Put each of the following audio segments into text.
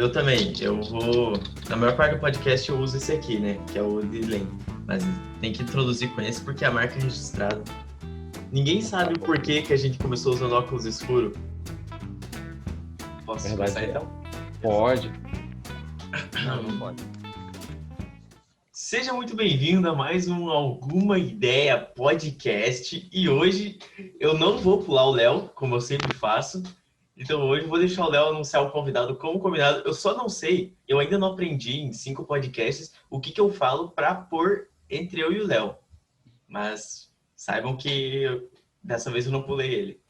eu também. Eu vou... Na maior parte do podcast eu uso esse aqui, né? Que é o Dilem. Mas tem que introduzir com esse porque é a marca registrada. Ninguém sabe o porquê que a gente começou usando óculos escuros. Posso começar então? Pode. Não pode. Seja muito bem-vindo a mais um Alguma Ideia Podcast. E hoje eu não vou pular o Léo, como eu sempre faço. Então hoje eu vou deixar o Léo anunciar o convidado como convidado. Eu só não sei, eu ainda não aprendi em 5 podcasts o que eu falo para pôr entre eu e o Léo. Mas saibam que dessa vez eu não pulei ele.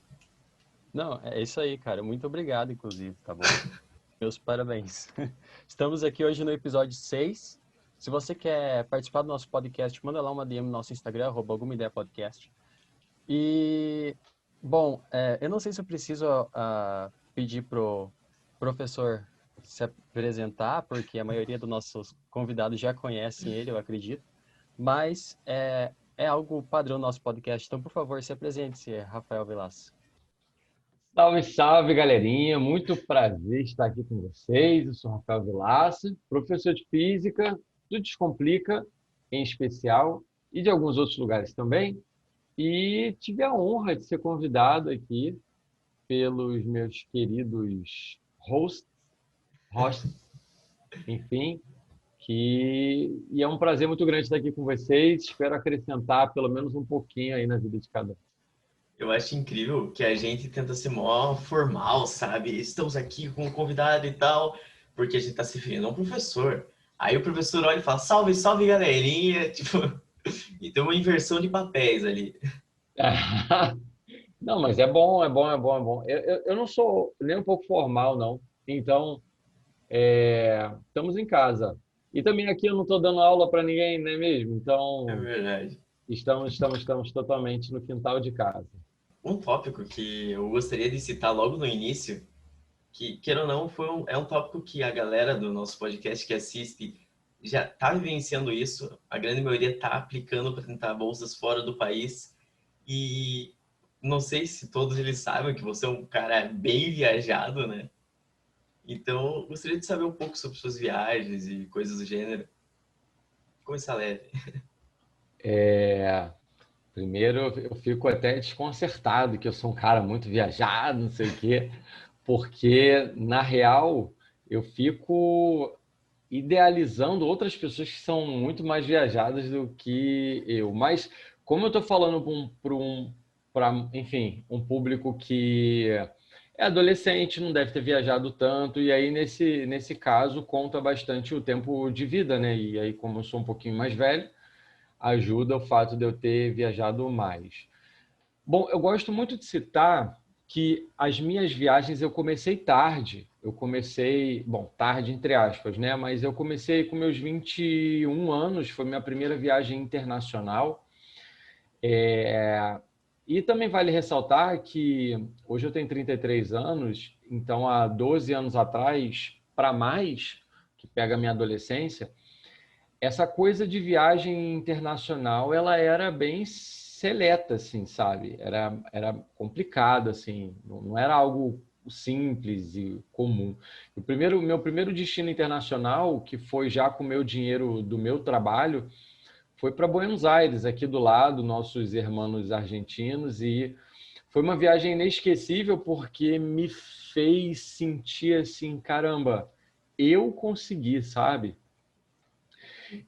Não, é isso aí, cara. Muito obrigado, inclusive, tá bom? Meus parabéns. Estamos aqui hoje no episódio 6. Se você quer participar do nosso podcast, manda lá uma DM no nosso Instagram, @algumaideiapodcast. E, bom, eu não sei se eu preciso pedir pro professor se apresentar, porque a maioria dos nossos convidados já conhecem ele, eu acredito. Mas é algo padrão no nosso podcast. Então, por favor, se apresente-se, Rafael Velasco. Salve, salve, galerinha! Muito prazer estar aqui com vocês. Eu sou Rafael Vilaça, professor de Física do Descomplica, em especial, e de alguns outros lugares também. E tive a honra de ser convidado aqui pelos meus queridos hosts, enfim, e é um prazer muito grande estar aqui com vocês. Espero acrescentar pelo menos um pouquinho aí na vida de cada um. Eu acho incrível que a gente tenta ser mó formal, sabe? Estamos aqui com um convidado e tal, porque a gente tá se referindo a um professor. Aí o professor olha e fala, salve, salve, galerinha. Tipo, e tem uma inversão de papéis ali. Não, mas é bom, é bom, é bom, é bom. Eu não sou nem um pouco formal, não. Então, estamos em casa. E também aqui eu não estou dando aula para ninguém, não é mesmo? É Então, verdade. estamos totalmente no quintal de casa. Um tópico que eu gostaria de citar logo no início, que, queira ou não, é um tópico que a galera do nosso podcast que assiste já está vivenciando isso. A grande maioria está aplicando para tentar bolsas fora do país. E não sei se todos eles sabem que você é um cara bem viajado, né? Então, eu gostaria de saber um pouco sobre suas viagens e coisas do gênero. Vou começar leve. Primeiro, eu fico até desconcertado que eu sou um cara muito viajado, não sei o quê, porque, na real, eu fico idealizando outras pessoas que são muito mais viajadas do que eu. Mas, como eu estou falando enfim, um público que é adolescente, não deve ter viajado tanto, e aí, nesse caso, conta bastante o tempo de vida, né? E aí, como eu sou um pouquinho mais velho, ajuda o fato de eu ter viajado mais. Bom, eu gosto muito de citar que as minhas viagens eu comecei tarde. Eu comecei, bom, tarde entre aspas, né? Mas eu comecei com meus 21 anos, foi minha primeira viagem internacional. E também vale ressaltar que hoje eu tenho 33 anos, então há 12 anos atrás, para mais, que pega a minha adolescência, essa coisa de viagem internacional, ela era bem seleta, assim, sabe? Era complicado, assim, não era algo simples e comum. Meu primeiro destino internacional, que foi já com o meu dinheiro do meu trabalho, foi para Buenos Aires, aqui do lado, nossos irmãos argentinos, e foi uma viagem inesquecível porque me fez sentir assim, caramba, eu consegui, sabe?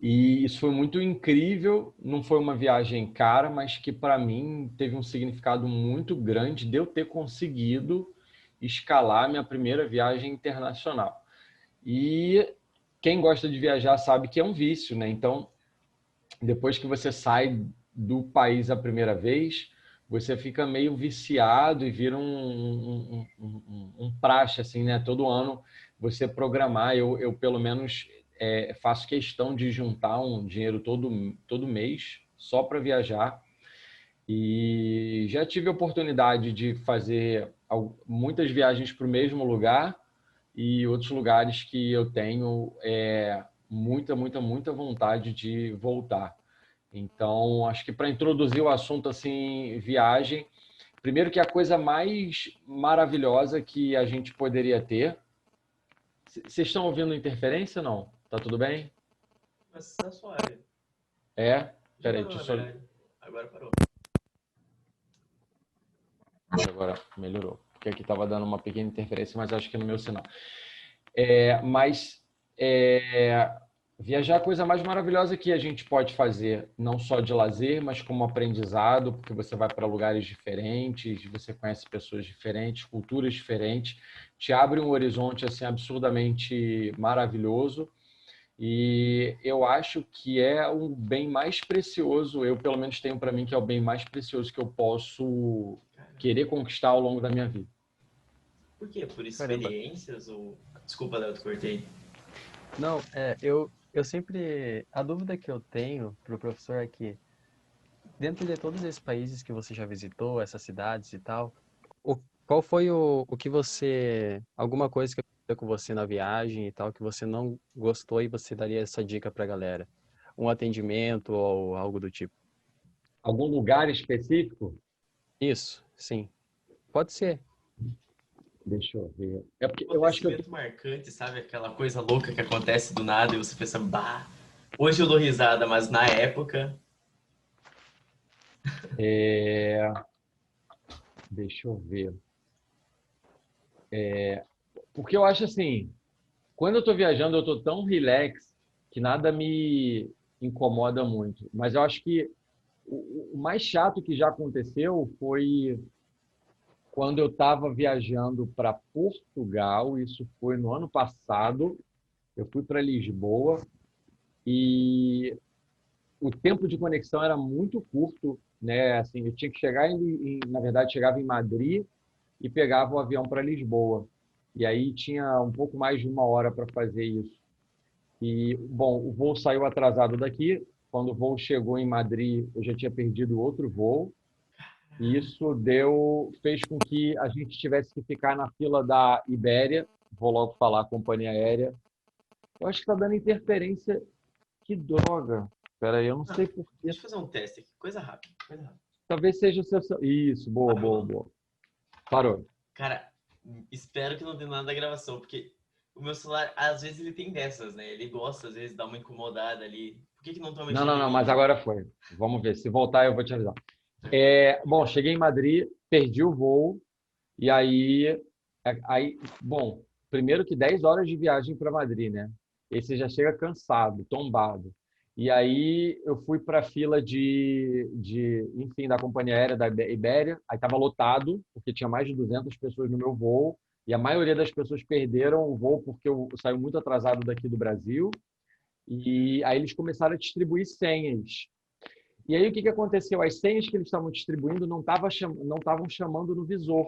E isso foi muito incrível, não foi uma viagem cara, mas que para mim teve um significado muito grande de eu ter conseguido escalar minha primeira viagem internacional. E quem gosta de viajar sabe que é um vício, né? Então, depois que você sai do país a primeira vez, você fica meio viciado e vira um praxe, assim, né? Todo ano você programar, eu pelo menos faço questão de juntar um dinheiro todo mês só para viajar. E já tive a oportunidade de fazer muitas viagens para o mesmo lugar e outros lugares que eu tenho muita vontade de voltar. Então, acho que para introduzir o assunto assim, viagem, primeiro que a coisa mais maravilhosa que a gente poderia ter Vocês estão ouvindo interferência ou não? Tá tudo bem? Mas tá suave. É? Já Peraí, parou, na deixa eu só... verdade. Agora parou. Agora melhorou. Porque aqui estava dando uma pequena interferência, mas acho que é no meu sinal. Mas viajar é a coisa mais maravilhosa que a gente pode fazer, não só de lazer, mas como aprendizado, porque você vai para lugares diferentes, você conhece pessoas diferentes, culturas diferentes, te abre um horizonte assim absurdamente maravilhoso. E eu acho que é o bem mais precioso, eu pelo menos tenho para mim que é o bem mais precioso que eu posso querer conquistar ao longo da minha vida. Por quê? Por Caramba. experiências ou... Desculpa, Léo, te cortei. Não, eu sempre... A dúvida que eu tenho pro professor é que, dentro de todos esses países que você já visitou, essas cidades e tal, qual foi o que você... Alguma coisa que aconteceu com você na viagem e tal, que você não gostou e você daria essa dica pra galera? Um atendimento ou algo do tipo? Algum lugar específico? Isso, sim. Pode ser. Deixa eu ver. É porque eu acho que eu Acontecimento marcante, sabe? Aquela coisa louca que acontece do nada e você pensa, bah, hoje eu dou risada, mas na época... deixa eu ver. Porque eu acho assim, quando eu estou viajando, eu estou tão relax que nada me incomoda muito. Mas eu acho que o mais chato que já aconteceu foi quando eu estava viajando para Portugal. Isso foi no ano passado. Eu fui para Lisboa e o tempo de conexão era muito curto, né? Assim, eu tinha que chegar na verdade, chegava em Madrid e pegava o avião para Lisboa. E aí tinha um pouco mais de uma hora para fazer isso. E, bom, o voo saiu atrasado daqui. Quando o voo chegou em Madrid, eu já tinha perdido outro voo. E isso fez com que a gente tivesse que ficar na fila da Ibéria. Vou logo falar a companhia aérea. Eu acho que está dando interferência. Que droga. Espera aí, eu não sei por quê. Deixa eu fazer um teste aqui, coisa rápida, coisa rápida. Talvez seja o seu... Isso, boa, boa, Parou? boa. Parou. Cara, espero que não tenha nada da gravação, porque o meu celular, às vezes, ele tem dessas, né? Ele gosta, às vezes, de dar uma incomodada ali. Por que não estão Não, mexendo não, em não, mim? mas agora foi. Vamos ver. Se voltar, eu vou te avisar. Bom, cheguei em Madrid, perdi o voo, e bom, primeiro que 10 horas de viagem para Madrid, né? E você já chega cansado, tombado. E aí eu fui para a fila enfim, da companhia aérea da Ibéria, aí estava lotado, porque tinha mais de 200 pessoas no meu voo, e a maioria das pessoas perderam o voo porque eu saí muito atrasado daqui do Brasil, e aí eles começaram a distribuir senhas. E aí o que aconteceu? As senhas que eles estavam distribuindo não estavam chamando no visor.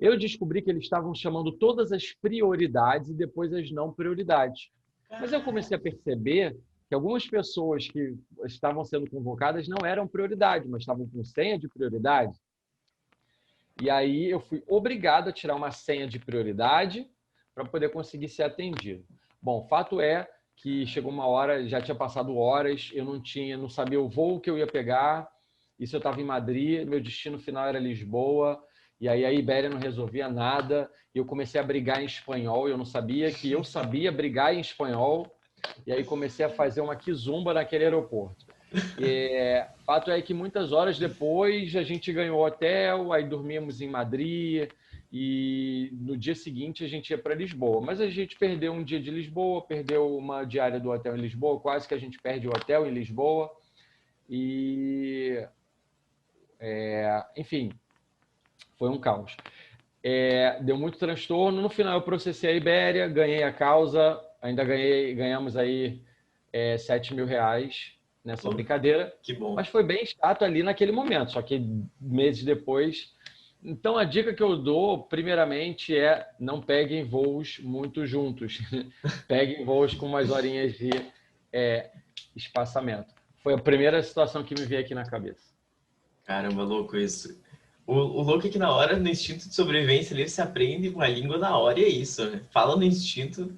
Eu descobri que eles estavam chamando todas as prioridades e depois as não prioridades. Mas eu comecei a perceber que algumas pessoas que estavam sendo convocadas não eram prioridade, mas estavam com senha de prioridade. E aí eu fui obrigado a tirar uma senha de prioridade para poder conseguir ser atendido. Bom, fato é que chegou uma hora, já tinha passado horas, eu não sabia o voo que eu ia pegar. Isso eu estava em Madrid, meu destino final era Lisboa. E aí a Ibéria não resolvia nada. E eu comecei a brigar em espanhol. Eu não sabia que eu sabia brigar em espanhol. E aí comecei a fazer uma quizumba naquele aeroporto. Fato é que muitas horas depois a gente ganhou hotel, aí dormimos em Madrid e no dia seguinte a gente ia para Lisboa. Mas a gente perdeu um dia de Lisboa, perdeu uma diária do hotel em Lisboa, quase que a gente perde o hotel em Lisboa. E, enfim, foi um caos. Deu muito transtorno. No final eu processei a Ibéria, ganhei a causa, ainda ganhamos aí R$7.000 nessa brincadeira. Que bom. Mas foi bem chato ali naquele momento, só que meses depois. Então a dica que eu dou, primeiramente, é não peguem voos muito juntos. Peguem voos com umas horinhas de espaçamento. Foi a primeira situação que me veio aqui na cabeça. Caramba, louco isso. O louco é que na hora, no instinto de sobrevivência, ali você aprende uma língua na hora e é isso, né? Fala no instinto.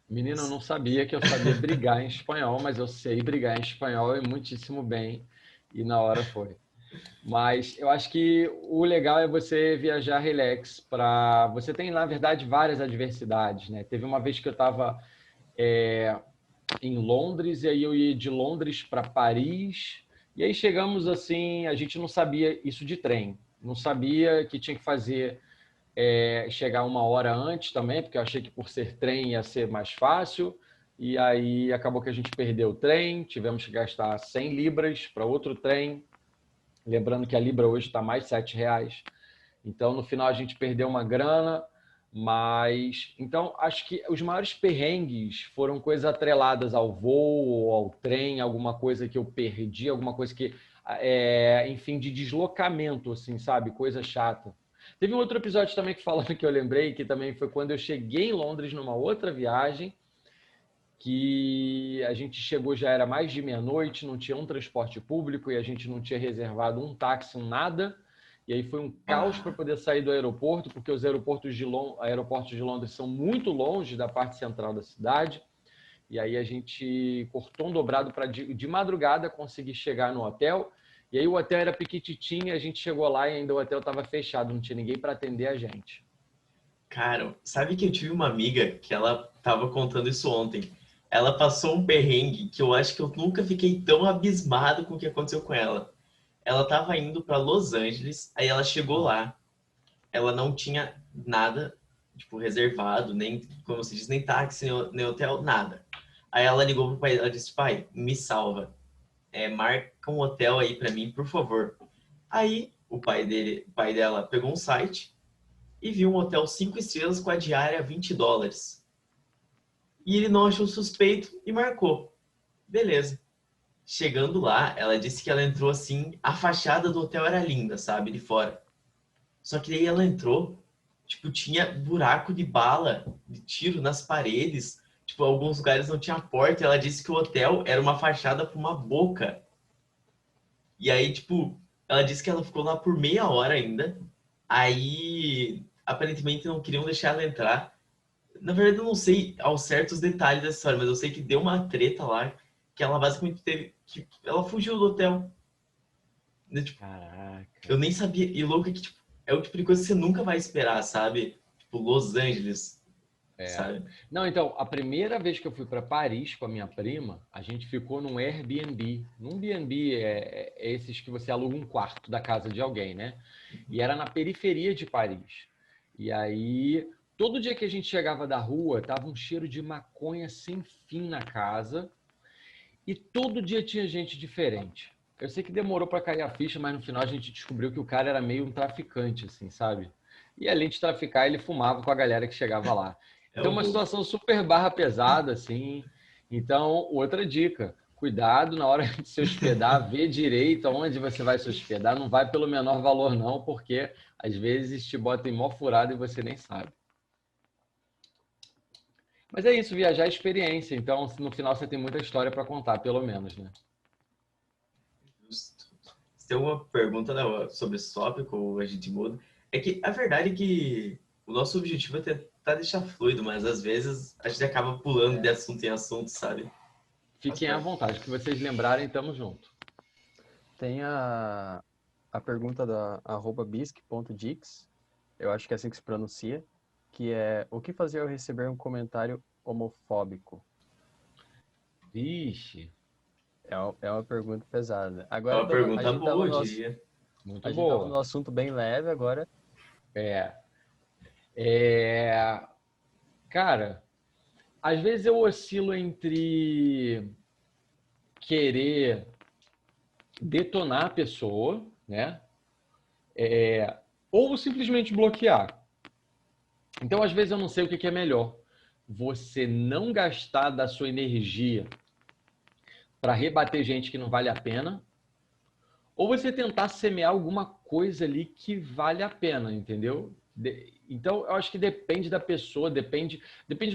Menino, eu não sabia que eu sabia brigar em espanhol, mas eu sei brigar em espanhol e muitíssimo bem. E na hora foi. Mas eu acho que o legal é você viajar relax para você tem na verdade várias adversidades, né? Teve uma vez que eu estava em Londres e aí eu ia de Londres para Paris e aí chegamos assim, a gente não sabia isso de trem, não sabia que tinha que fazer chegar uma hora antes também, porque eu achei que por ser trem ia ser mais fácil. E aí acabou que a gente perdeu o trem, tivemos que gastar 100 libras para outro trem. Lembrando que a libra hoje está mais R$ 7. Então, no final, a gente perdeu uma grana. Mas, então, acho que os maiores perrengues foram coisas atreladas ao voo ou ao trem, alguma coisa que eu perdi, alguma coisa que, enfim, de deslocamento, assim, sabe? Coisa chata. Teve um outro episódio também que falando que eu lembrei, que também foi quando eu cheguei em Londres numa outra viagem, que a gente chegou, já era mais de meia-noite, não tinha um transporte público e a gente não tinha reservado um táxi, um nada. E aí foi um caos para Ah, poder sair do aeroporto, porque os aeroportos de Londres são muito longe da parte central da cidade. E aí a gente cortou um dobrado para de madrugada conseguir chegar no hotel. E aí o hotel era piquititinho, a gente chegou lá e ainda o hotel estava fechado, não tinha ninguém para atender a gente. cara, sabe que eu tive uma amiga que ela tava contando isso ontem. Ela passou um perrengue que eu acho que eu nunca fiquei tão abismado com o que aconteceu com ela. Ela tava indo para Los Angeles, aí ela chegou Ah, lá, ela não tinha nada, tipo, reservado, nem, como se diz, nem táxi, nem hotel, nada. Aí ela ligou pro pai, ela disse, pai, me salva, marca um hotel aí para mim, por favor. Aí o pai dela pegou um site e viu um hotel 5 estrelas com a diária US$ 20. E ele não achou suspeito e marcou. Beleza. Chegando lá, ela disse que ela entrou assim, a fachada do hotel era linda, sabe, de fora. Só que daí ela entrou, tipo, tinha buraco de bala, de tiro nas paredes. Tipo, alguns lugares não tinha porta. E ela disse que o hotel era uma fachada para uma boca. E aí, tipo, ela disse que ela ficou lá por meia hora ainda. Aí, aparentemente, não queriam deixar ela entrar. Na verdade, eu não sei ao certo os detalhes dessa história, mas eu sei que deu uma treta lá, que ela basicamente teve que ela fugiu do hotel. Né? Tipo, caraca. eu nem sabia. E louco é que tipo, é o tipo de coisa que você nunca vai esperar, sabe? Tipo, Los Angeles, É. sabe? Não, então, a primeira vez que eu fui para Paris com a minha prima, a gente ficou num Airbnb. Num B&B é esses que você aluga um quarto da casa de alguém, né? E era na periferia de Paris. E aí, todo dia que a gente chegava da rua, tava um cheiro de maconha sem fim na casa. E todo dia tinha gente diferente. Eu sei que demorou para cair a ficha, mas no final a gente descobriu que o cara era meio um traficante, assim, sabe? E além de traficar, ele fumava com a galera que chegava lá. É Então, o uma bom. situação super barra pesada, assim. Então, outra dica: cuidado na hora de se hospedar, vê direito aonde você vai se hospedar. Não vai pelo menor valor, não, porque às vezes te bota em mó furado e você nem sabe. Mas é isso, viajar é experiência. Então, no final, você tem muita história para contar, pelo menos, né? Se tem alguma pergunta né, sobre esse tópico, a gente muda. É que a verdade é que o nosso objetivo é tentar deixar fluido, mas às vezes a gente acaba pulando de assunto em assunto, sabe? Faz Fiquem à parte. vontade, que vocês lembrarem, tamo junto. Tem a pergunta da @bisque.dix, eu acho que é assim que se pronuncia, que é: o que fazer ao receber um comentário homofóbico? Vixe, É uma pergunta pesada. É Agora uma tamo, pergunta boa, eu diria. a muito gente tava boa. no assunto bem leve, agora É, é, cara, às vezes eu oscilo entre querer detonar a pessoa, né? Ou simplesmente bloquear. Então, às vezes eu não sei o que é melhor. Você não gastar da sua energia para rebater gente que não vale a pena, ou você tentar semear alguma coisa ali que vale a pena, entendeu? Então, eu acho que depende da pessoa, depende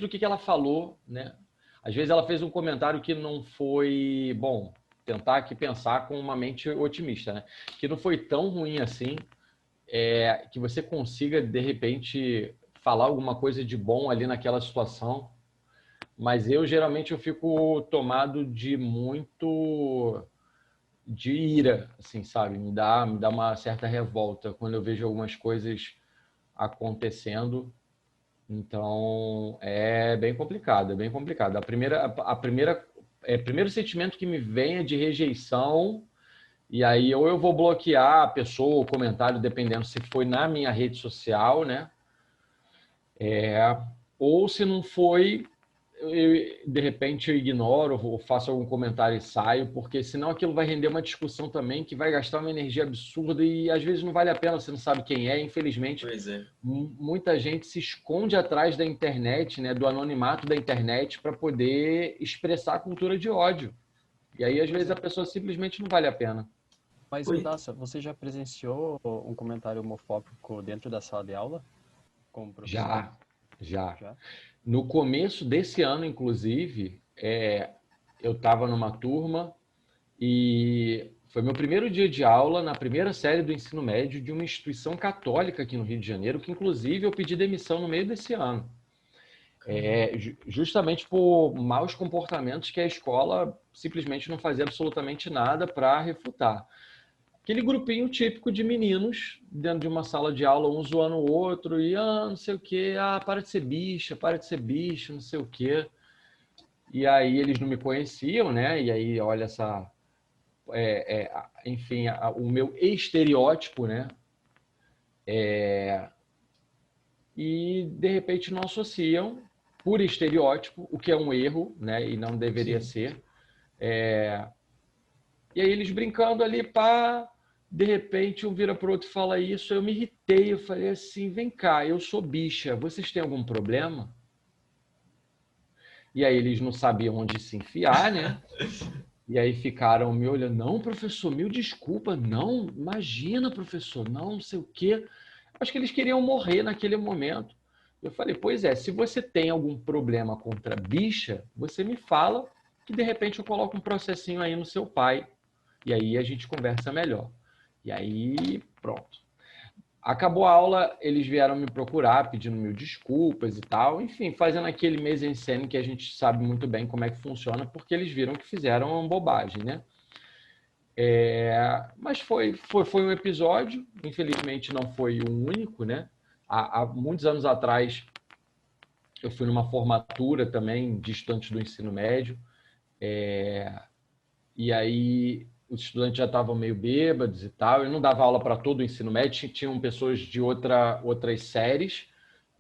do que ela falou, né? Às vezes ela fez um comentário que não foi bom, tentar aqui pensar com uma mente otimista, né? Que não foi tão ruim assim, que você consiga, de repente, falar alguma coisa de bom ali naquela situação. Mas eu, geralmente, eu fico tomado de muito de ira, assim, sabe? Me dá uma certa revolta quando eu vejo algumas coisas acontecendo. Então, é bem complicado, é bem complicado. Primeiro sentimento que me vem é de rejeição, e aí ou eu vou bloquear a pessoa, o comentário, dependendo se foi na minha rede social, né? Ou se não foi, de repente eu ignoro ou faço algum comentário e saio, porque senão aquilo vai render uma discussão também que vai gastar uma energia absurda e às vezes não vale a pena, você não sabe quem é. Infelizmente, Pois é. muita gente se esconde atrás da internet, né, do anonimato da internet, para poder expressar a cultura de ódio. E aí, às vezes, a pessoa simplesmente não vale a pena. Mas, Pois, Vidaça, você já presenciou um comentário homofóbico dentro da sala de aula? Como professor? Já. Já? No começo desse ano, inclusive, eu estava numa turma e foi meu primeiro dia de aula na primeira série do ensino médio de uma instituição católica aqui no Rio de Janeiro, que inclusive eu pedi demissão no meio desse ano. Justamente por maus comportamentos que a escola simplesmente não fazia absolutamente nada para refutar. Aquele grupinho típico de meninos dentro de uma sala de aula, um zoando o outro, e não sei o quê, para de ser bicha, para de ser bicho, não sei o quê. E aí eles não me conheciam, né? E aí, olha essa. Enfim, o meu estereótipo, né? E de repente não associam por estereótipo, o que é um erro, né? E não deveria sim. ser. E aí eles brincando ali, pá, de repente um vira pro outro e fala isso, eu me irritei, eu falei assim, vem cá, eu sou bicha, vocês têm algum problema? E aí eles não sabiam onde se enfiar, né? E aí ficaram me olhando, não, professor, mil desculpa, não, imagina, professor, não sei o quê. Acho que eles queriam morrer naquele momento. Eu falei, pois é, se você tem algum problema contra bicha, você me fala que de repente eu coloco um processinho aí no seu pai. E aí a gente conversa melhor. E aí, pronto. Acabou a aula, eles vieram me procurar, pedindo mil desculpas e tal. Enfim, fazendo aquele mise-en-scène que a gente sabe muito bem como é que funciona, porque eles viram que fizeram uma bobagem, né? Mas foi um episódio, infelizmente não foi o único, né? Há muitos anos atrás, eu fui numa formatura também, distante do ensino médio, e aí os estudantes já estavam meio bêbados e tal. Eu não dava aula para todo o ensino médio, tinham pessoas de outras séries,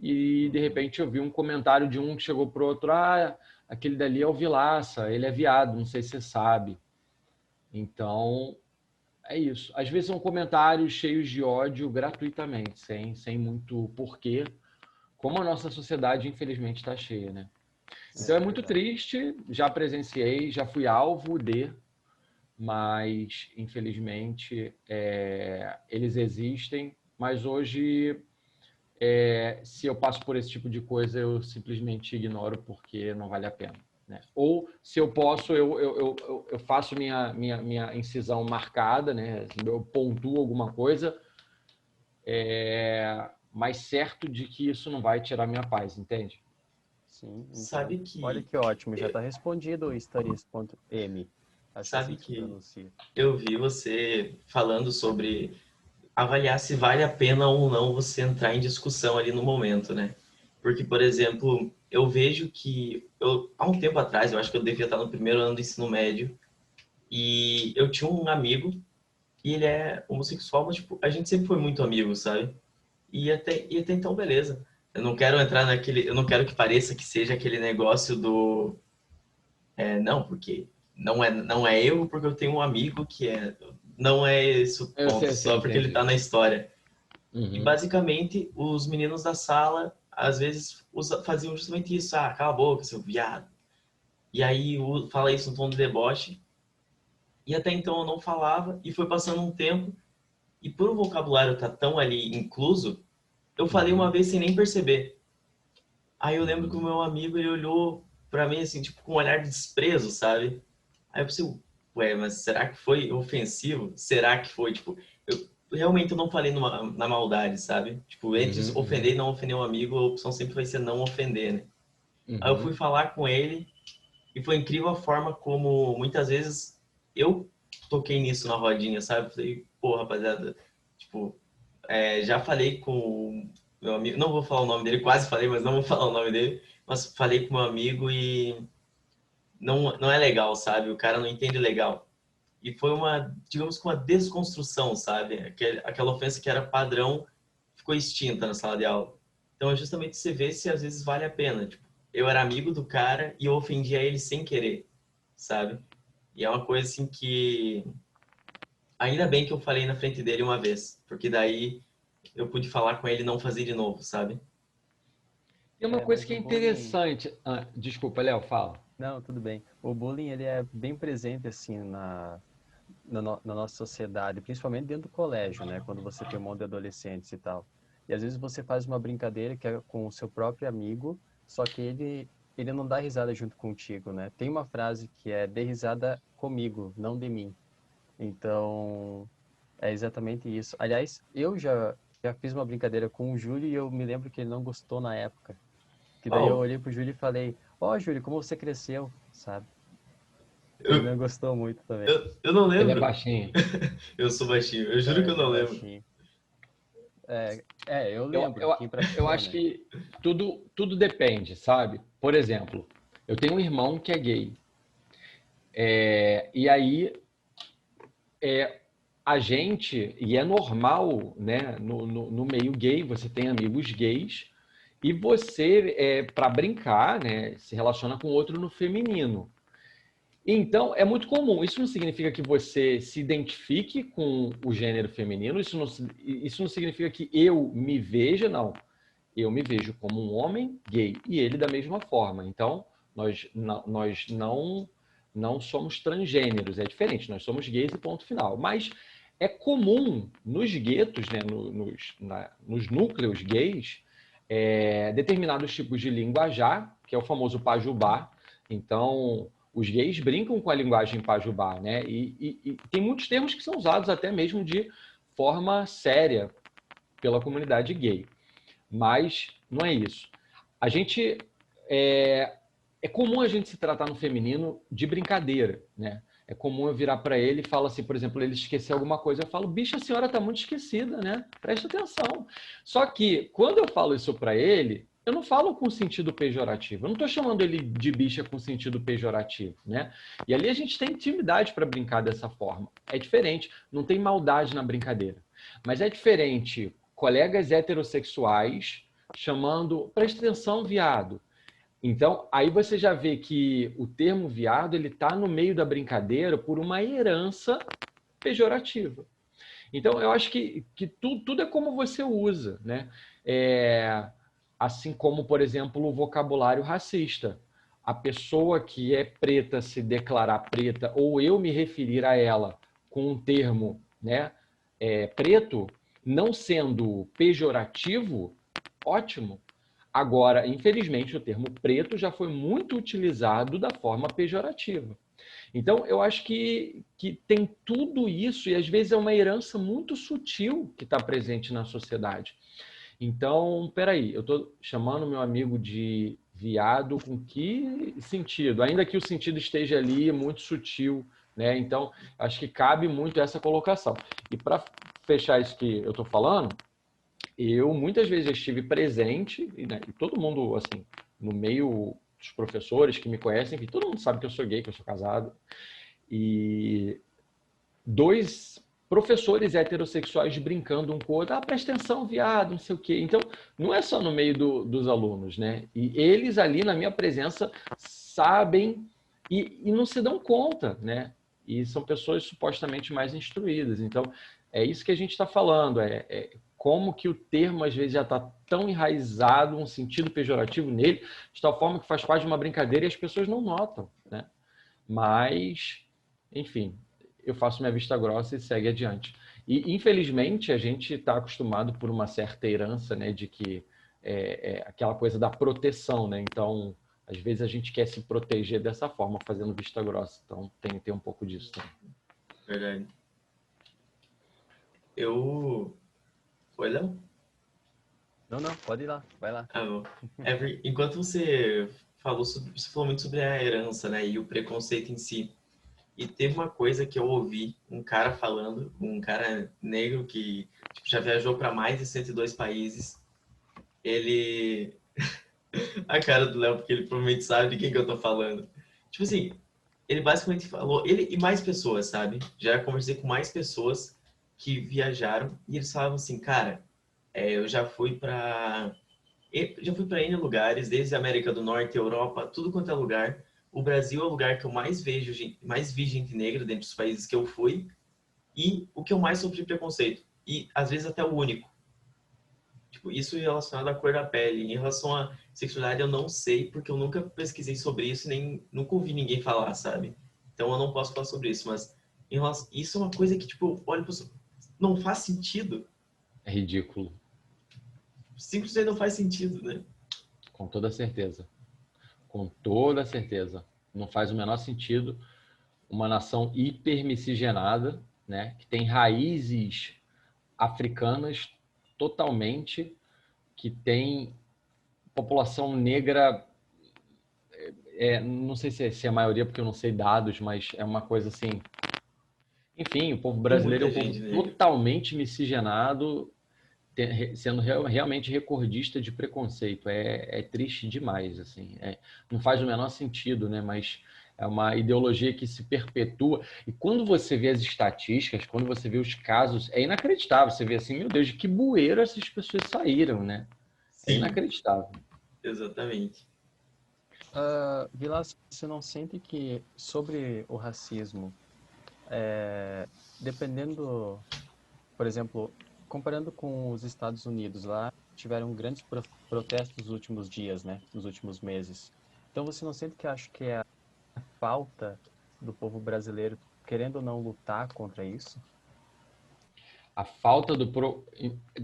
e de repente eu vi um comentário de um que chegou para o outro, aquele dali é o Vilaça, ele é viado, não sei se você sabe. Então, é isso. Às vezes são comentários cheios de ódio gratuitamente, sem muito porquê, como a nossa sociedade infelizmente está cheia, né? Então é muito triste, já presenciei, já fui alvo mas infelizmente eles existem. Mas hoje, se eu passo por esse tipo de coisa, eu simplesmente ignoro porque não vale a pena, né? Ou se eu posso, eu faço minha incisão marcada, né? Eu pontuo alguma coisa, mas certo de que isso não vai tirar minha paz, entende? Sim, Sabe entendo. Olha que que ótimo, já está respondido o studies.m. Acho que é assim sabe que se que pronuncia. eu vi você falando sobre avaliar se vale a pena ou não você entrar em discussão ali no momento, né? Porque, por exemplo, eu vejo que há um tempo atrás, eu acho que eu devia estar no primeiro ano do ensino médio, e eu tinha um amigo e ele é homossexual, mas tipo, a gente sempre foi muito amigo, sabe? E até então, beleza. Eu não quero que pareça que seja aquele negócio do não, porque não é eu, porque eu tenho um amigo que é. Não é esse o Eu ponto, sei, só porque ele entendi. tá na história. E Uhum. basicamente, os meninos da sala, às vezes, faziam justamente isso. Cala a boca, seu viado. E aí fala isso no tom de deboche. E até então eu não falava, e foi passando um tempo, e por o vocabulário estar tão ali incluso, eu falei uma Uhum. vez sem nem perceber. Aí eu lembro que o Uhum. meu amigo, ele olhou pra mim assim, tipo, com um olhar de desprezo, sabe? Aí eu pensei, ué, mas será que foi ofensivo? Será que foi, tipo, eu realmente não falei na maldade, sabe? Tipo, entre Uhum. ofender Uhum. e não ofender um amigo, a opção sempre vai ser não ofender, né? Aí eu fui Uhum. falar com ele e foi incrível a forma como muitas vezes eu toquei nisso na rodinha, sabe? Falei, pô, rapaziada, tipo, já falei com o meu amigo, não vou falar o nome dele, quase falei, mas não vou falar o nome dele, mas falei com o meu amigo e não é legal, sabe? O cara não entende legal. E foi uma, digamos que uma desconstrução, sabe? Aquela ofensa que era padrão ficou extinta na sala de aula. Então é justamente você ver se às vezes vale a pena. Tipo, eu era amigo do cara e eu ofendia ele sem querer, sabe? E é uma coisa assim que ainda bem que eu falei na frente dele uma vez, porque daí eu pude falar com ele e não fazer de novo, sabe? Tem uma coisa Mas que o é bullying... interessante. Desculpa, Léo, fala. Não, tudo bem. O bullying, ele é bem presente, assim, na nossa sociedade, principalmente dentro do colégio, né? Quando você tem um monte de adolescentes e tal. E às vezes você faz uma brincadeira que é com o seu próprio amigo, só que ele não dá risada junto contigo, né? Tem uma frase que é: dê risada comigo, não de mim. Então, é exatamente isso. Aliás, já fiz uma brincadeira com o Júlio e eu me lembro que ele não gostou na época. Que daí eu Oh, olhei pro Júlio e falei: ó, Júlio, como você cresceu, sabe? Ele eu, não gostou muito também. eu não Ele é lembro. baixinho. Eu sou baixinho, eu juro que É, eu ele é não lembro. baixinho. Eu Eu, lembro, eu, quem eu praticou, acho né? que tudo depende, sabe? Por exemplo, eu tenho um irmão que é gay. E aí é, a gente, e é normal, né? No meio gay, você tem amigos gays, e você, para brincar, né, se relaciona com outro no feminino. Então, é muito comum. Isso não significa que você se identifique com o gênero feminino, isso não significa que eu me veja, não. Eu me vejo como um homem gay e ele da mesma forma. Então, nós não somos transgêneros, é diferente, nós somos gays e ponto final. Mas é comum nos guetos, né, nos núcleos gays, determinados tipos de linguajar, que é o famoso pajubá. Então, os gays brincam com a linguagem pajubá, né? E tem muitos termos que são usados até mesmo de forma séria pela comunidade gay. Mas não é isso. A gente é, é comum a gente se tratar no feminino de brincadeira, né? É comum eu virar para ele e falar assim, por exemplo, ele esqueceu alguma coisa, eu falo, bicho, a senhora está muito esquecida, né? Presta atenção. Só que quando eu falo isso para ele, eu não falo com sentido pejorativo. Eu não estou chamando ele de bicha com sentido pejorativo, né? E ali a gente tem intimidade para brincar dessa forma. É diferente, não tem maldade na brincadeira. Mas é diferente colegas heterossexuais chamando, presta atenção, viado. Então, aí você já vê que o termo viado ele está no meio da brincadeira por uma herança pejorativa. Então, eu acho que tudo é como você usa, né? Assim como, por exemplo, o vocabulário racista. A pessoa que é preta se declarar preta, ou eu me referir a ela com um termo, né, preto, não sendo pejorativo, ótimo. Agora, infelizmente, o termo preto já foi muito utilizado da forma pejorativa. Então, eu acho que tem tudo isso, e às vezes é uma herança muito sutil que está presente na sociedade. Então, peraí, eu estou chamando meu amigo de viado com que sentido? Ainda que o sentido esteja ali muito sutil, né? Então, acho que cabe muito essa colocação. E para fechar isso que eu estou falando, eu muitas vezes estive presente, né, e todo mundo, assim, no meio dos professores que me conhecem, que todo mundo sabe que eu sou gay, que eu sou casado, e dois professores heterossexuais brincando um com o outro, presta atenção, viado, não sei o quê. Então, não é só no meio dos alunos, né? E eles ali, na minha presença, sabem e não se dão conta, né? E são pessoas supostamente mais instruídas. Então, é isso que a gente está falando, como que o termo, às vezes, já está tão enraizado, um sentido pejorativo nele, de tal forma que faz parte de uma brincadeira e as pessoas não notam, né? Mas, enfim, eu faço minha vista grossa e segue adiante. E, infelizmente, a gente está acostumado por uma certa herança, né, de que aquela coisa da proteção, né? Então, às vezes a gente quer se proteger dessa forma, fazendo vista grossa. Então, tem um pouco disso também. Verdade. Eu. Oi, Léo? Não, pode ir lá, vai lá. Ah, bom. Enquanto você falou muito sobre a herança, né, e o preconceito em si, E teve uma coisa que eu ouvi um cara falando, um cara negro que tipo, já viajou para mais de 102 países. Ele. A cara do Léo, porque ele provavelmente sabe de quem que eu tô falando. Tipo assim, ele basicamente falou, ele e mais pessoas, sabe? Já conversei com mais pessoas que viajaram e eles falavam assim, cara, eu já fui para N lugares, desde a América do Norte, Europa, tudo quanto é lugar. O Brasil é o lugar que eu mais vejo, mais vi gente negra dentro dos países que eu fui e o que eu mais sofri preconceito. E às vezes até o único. Tipo, isso relacionado à cor da pele. Em relação à sexualidade, eu não sei, porque eu nunca pesquisei sobre isso, nem nunca ouvi ninguém falar, sabe? Então eu não posso falar sobre isso, mas isso é uma coisa que, tipo, olha, não faz sentido. É ridículo. Simplesmente não faz sentido, né? Com toda certeza. Com toda certeza. Não faz o menor sentido uma nação hipermiscigenada, né, que tem raízes africanas totalmente, que tem população negra, não sei se é a maioria, porque eu não sei dados, mas é uma coisa assim. Enfim, o povo Tem brasileiro é muita um povo gente negra. totalmente miscigenado, sendo realmente recordista de preconceito. É triste demais, assim. Não faz o menor sentido, né? Mas é uma ideologia que se perpetua. E quando você vê as estatísticas, quando você vê os casos, é inacreditável. Você vê assim, meu Deus, de que bueiro essas pessoas saíram, né? É Sim, inacreditável. exatamente. Vilas, você não sente que sobre o racismo, dependendo, por exemplo, comparando com os Estados Unidos, lá tiveram grandes protestos nos últimos dias, né? Nos últimos meses. Então você não sente que acho que é a falta do povo brasileiro querendo ou não lutar contra isso? A falta do...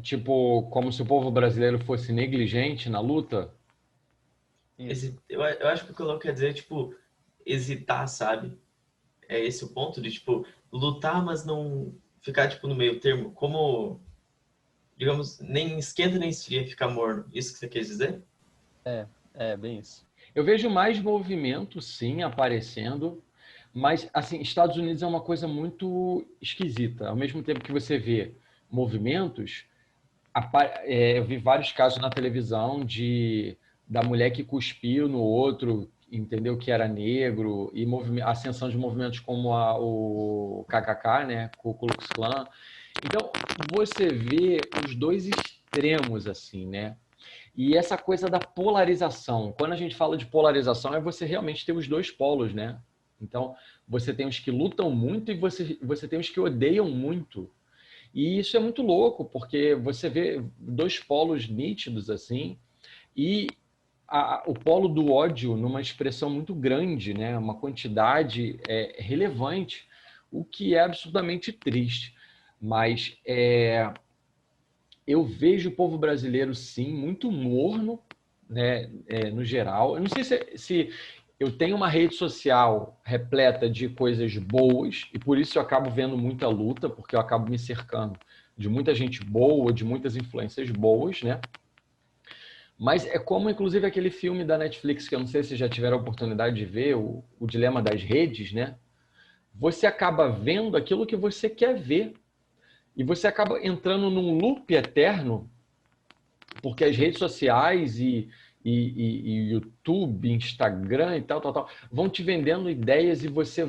Tipo, como se o povo brasileiro fosse negligente na luta. Isso. Eu acho que o que eu quero dizer é, tipo, hesitar, sabe? É esse o ponto de, tipo, lutar, mas não ficar, tipo, no meio termo. Como, digamos, nem esquenta nem esfria, ficar morno. Isso que você quer dizer? É bem isso. Eu vejo mais movimento, sim, aparecendo, mas, assim, Estados Unidos é uma coisa muito esquisita. Ao mesmo tempo que você vê movimentos, eu vi vários casos na televisão da mulher que cuspiu no outro, entendeu, que era negro, e ascensão de movimentos como o KKK, né, Ku Klux Klan. Então, você vê os dois extremos, assim, né? E essa coisa da polarização. Quando a gente fala de polarização, é você realmente ter os dois polos, né? Então, você tem os que lutam muito e você tem os que odeiam muito. E isso é muito louco, porque você vê dois polos nítidos assim, e o polo do ódio numa expressão muito grande, né? Uma quantidade relevante, o que é absolutamente triste. Mas eu vejo o povo brasileiro, sim, muito morno, né, no geral. Eu não sei se eu tenho uma rede social repleta de coisas boas, e por isso eu acabo vendo muita luta, porque eu acabo me cercando de muita gente boa, de muitas influências boas, né? Mas é como, inclusive, aquele filme da Netflix, que eu não sei se já tiveram a oportunidade de ver, o Dilema das Redes, né? Você acaba vendo aquilo que você quer ver. E você acaba entrando num loop eterno, porque as redes sociais e YouTube, Instagram e tal, vão te vendendo ideias e você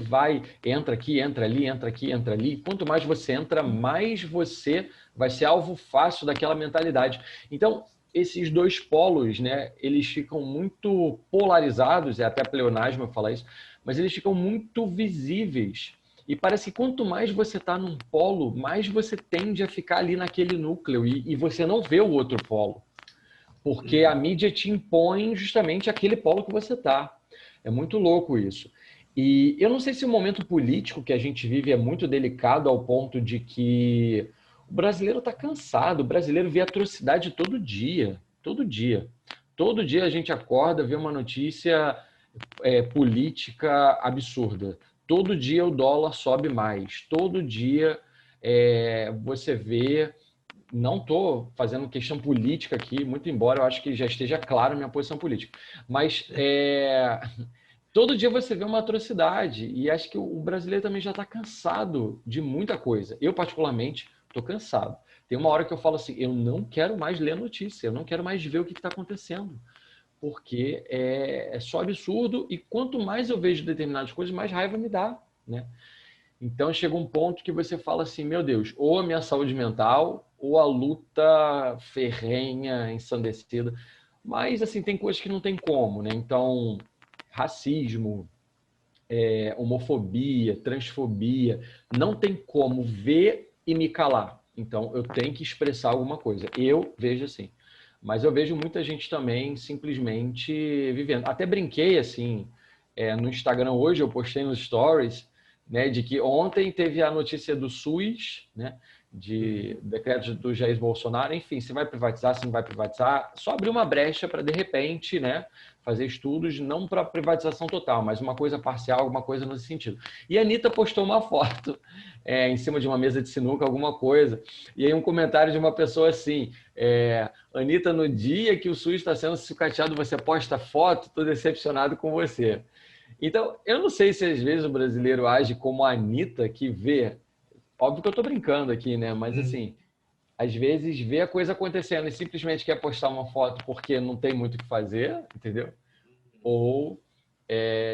entra aqui, entra ali, entra aqui, entra ali. Quanto mais você entra, mais você vai ser alvo fácil daquela mentalidade. Então, esses dois polos, né, eles ficam muito polarizados, é até pleonasmo falar isso, mas eles ficam muito visíveis. E parece que quanto mais você está num polo, mais você tende a ficar ali naquele núcleo e você não vê o outro polo. Porque a mídia te impõe justamente aquele polo que você está. É muito louco isso. E eu não sei se o momento político que a gente vive é muito delicado ao ponto de que o brasileiro está cansado, o brasileiro vê atrocidade todo dia. Todo dia. Todo dia a gente acorda, vê uma notícia política absurda. Todo dia o dólar sobe mais. Todo dia você vê. Não estou fazendo questão política aqui, muito embora eu acho que já esteja claro a minha posição política. Mas todo dia você vê uma atrocidade. E acho que o brasileiro também já está cansado de muita coisa. Eu, particularmente, estou cansado. Tem uma hora que eu falo assim, eu não quero mais ler a notícia, eu não quero mais ver o que está acontecendo. Porque é só absurdo e quanto mais eu vejo determinadas coisas, mais raiva me dá, né? Então chega um ponto que você fala assim, meu Deus, ou a minha saúde mental, ou a luta ferrenha, ensandecida. Mas, assim, tem coisas que não tem como, né? Então, racismo, homofobia, transfobia, não tem como ver e me calar. Então, eu tenho que expressar alguma coisa. Eu vejo assim. Mas eu vejo muita gente também simplesmente vivendo. Até brinquei, assim, no Instagram hoje, eu postei nos stories, né, de que ontem teve a notícia do SUS, né, de decretos do Jair Bolsonaro, enfim, se vai privatizar, se não vai privatizar, só abrir uma brecha para, de repente, né, fazer estudos, não para privatização total, mas uma coisa parcial, alguma coisa nesse sentido. E a Anitta postou uma foto em cima de uma mesa de sinuca, alguma coisa, e aí um comentário de uma pessoa assim, Anitta, no dia que o SUS está sendo sucateado, você posta foto, estou decepcionado com você. Então, eu não sei se às vezes o brasileiro age como a Anitta, que vê, óbvio que eu estou brincando aqui, né? Mas assim, às vezes vê a coisa acontecendo e simplesmente quer postar uma foto porque não tem muito o que fazer, entendeu? Ou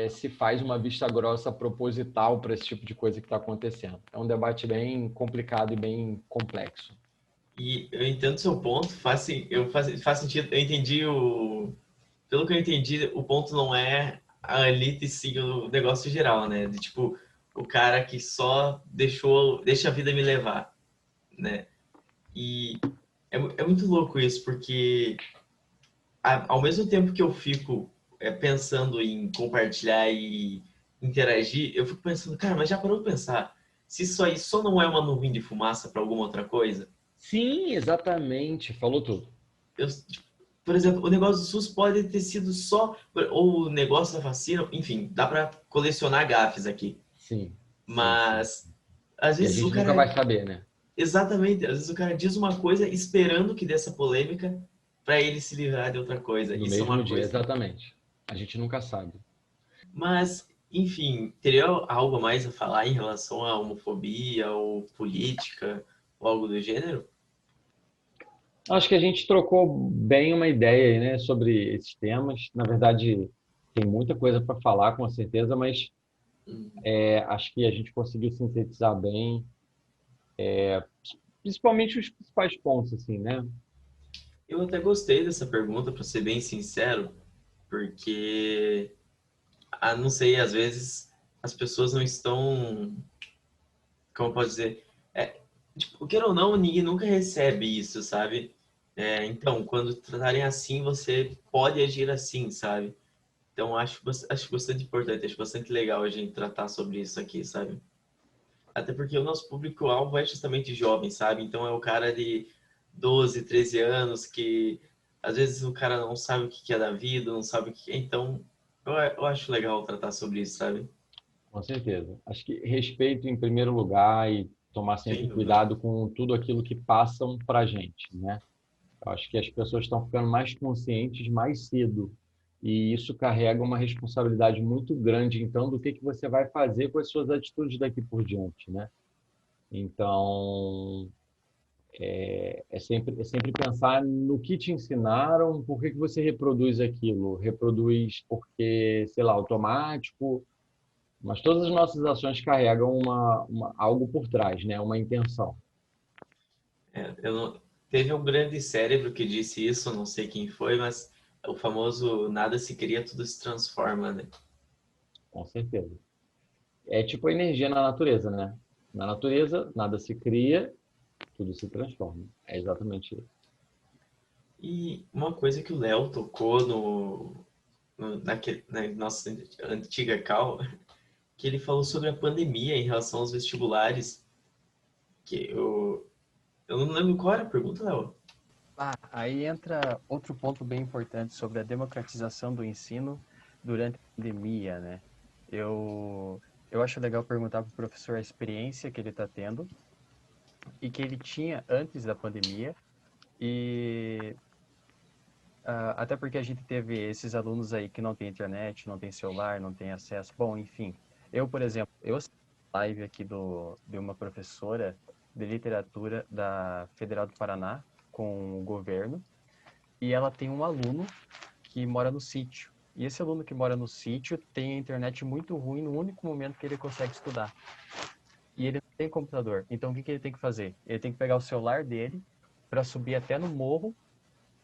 se faz uma vista grossa proposital para esse tipo de coisa que está acontecendo. É um debate bem complicado e bem complexo. E eu entendo seu ponto, faz sentido. Eu entendi pelo que eu entendi, o ponto não é a elite sim o negócio geral, né? De tipo, o cara que só deixa a vida me levar, né? E é muito louco isso, porque ao mesmo tempo que eu fico pensando em compartilhar e interagir, eu fico pensando, cara, mas já parou de pensar? Se isso aí só não é uma nuvem de fumaça para alguma outra coisa? Sim, exatamente. Falou tudo. Tipo, por exemplo, o negócio do SUS pode ter sido só, ou o negócio da vacina, enfim, dá para colecionar gafes aqui. Sim, sim, sim. Mas, às E a vezes o gente nunca vai cara, saber, né? exatamente, às vezes o cara diz uma coisa esperando que dê essa polêmica para ele se livrar de outra coisa. No Isso é mesmo uma dia, coisa. exatamente. A gente nunca sabe. Mas, enfim, teria algo mais a falar em relação à homofobia ou política ou algo do gênero? Acho que a gente trocou bem uma ideia aí, né, sobre esses temas. Na verdade, tem muita coisa para falar, com certeza, mas acho que a gente conseguiu sintetizar bem, principalmente os principais pontos, assim, né? Eu até gostei dessa pergunta, para ser bem sincero, porque, não sei, às vezes as pessoas não estão, como eu posso dizer, tipo, queira ou não, ninguém nunca recebe isso, sabe? Então, quando tratarem assim, você pode agir assim, sabe? Então, acho bastante importante, acho bastante legal a gente tratar sobre isso aqui, sabe? Até porque o nosso público-alvo é justamente jovem, sabe? Então é o cara de 12, 13 anos que às vezes o cara não sabe o que é da vida, não sabe o que é. Então eu acho legal tratar sobre isso, sabe? Com certeza. Acho que respeito em primeiro lugar e tomar Sem sempre dúvida. cuidado com tudo aquilo que passam para a gente, né? Eu acho que as pessoas estão ficando mais conscientes mais cedo e isso carrega uma responsabilidade muito grande, então, do que você vai fazer com as suas atitudes daqui por diante, né? Então, é sempre pensar no que te ensinaram, por que você reproduz aquilo? Reproduz porque, sei lá, automático, mas todas as nossas ações carregam algo por trás, né? Uma intenção. Eu não... Teve um grande cérebro que disse isso, não sei quem foi, mas o famoso nada se cria, tudo se transforma, né? Com certeza. É tipo a energia na natureza, né? Na natureza, nada se cria, tudo se transforma. É exatamente isso. E uma coisa que o Léo tocou na nossa antiga call, que ele falou sobre a pandemia em relação aos vestibulares, que eu não lembro qual era a pergunta, Léo. Aí entra outro ponto bem importante sobre a democratização do ensino durante a pandemia, né? Eu acho legal perguntar para o professor a experiência que ele está tendo e que ele tinha antes da pandemia e até porque a gente teve esses alunos aí que não tem internet, não tem celular, não tem acesso. Bom, enfim, eu, por exemplo, eu assisti a live aqui de uma professora de literatura da Federal do Paraná com o governo, e ela tem um aluno que mora no sítio. E esse aluno que mora no sítio tem a internet muito ruim no único momento que ele consegue estudar. E ele não tem computador. Então, o que ele tem que fazer? Ele tem que pegar o celular dele para subir até no morro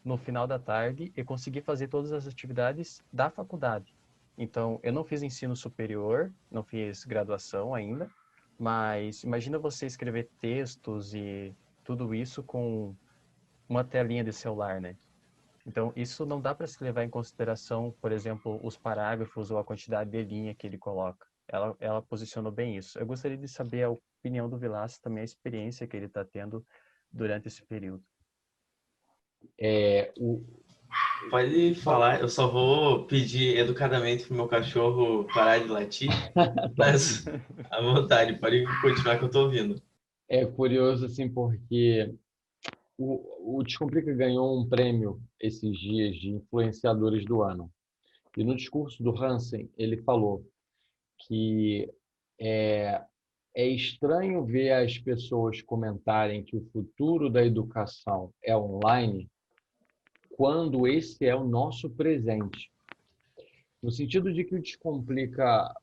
no final da tarde e conseguir fazer todas as atividades da faculdade. Então, eu não fiz ensino superior, não fiz graduação ainda, mas imagina você escrever textos e tudo isso com uma telinha de celular, né? Então, isso não dá para se levar em consideração, por exemplo, os parágrafos ou a quantidade de linha que ele coloca. Ela posicionou bem isso. Eu gostaria de saber a opinião do Vilaça, também a experiência que ele está tendo durante esse período. Pode falar, eu só vou pedir educadamente pro meu cachorro parar de latir, mas à vontade, pode continuar que eu tô ouvindo. É curioso, assim, porque o Descomplica ganhou um prêmio esses dias de influenciadores do ano. E no discurso do Hansen, ele falou que é estranho ver as pessoas comentarem que o futuro da educação é online quando esse é o nosso presente. No sentido de que o Descomplica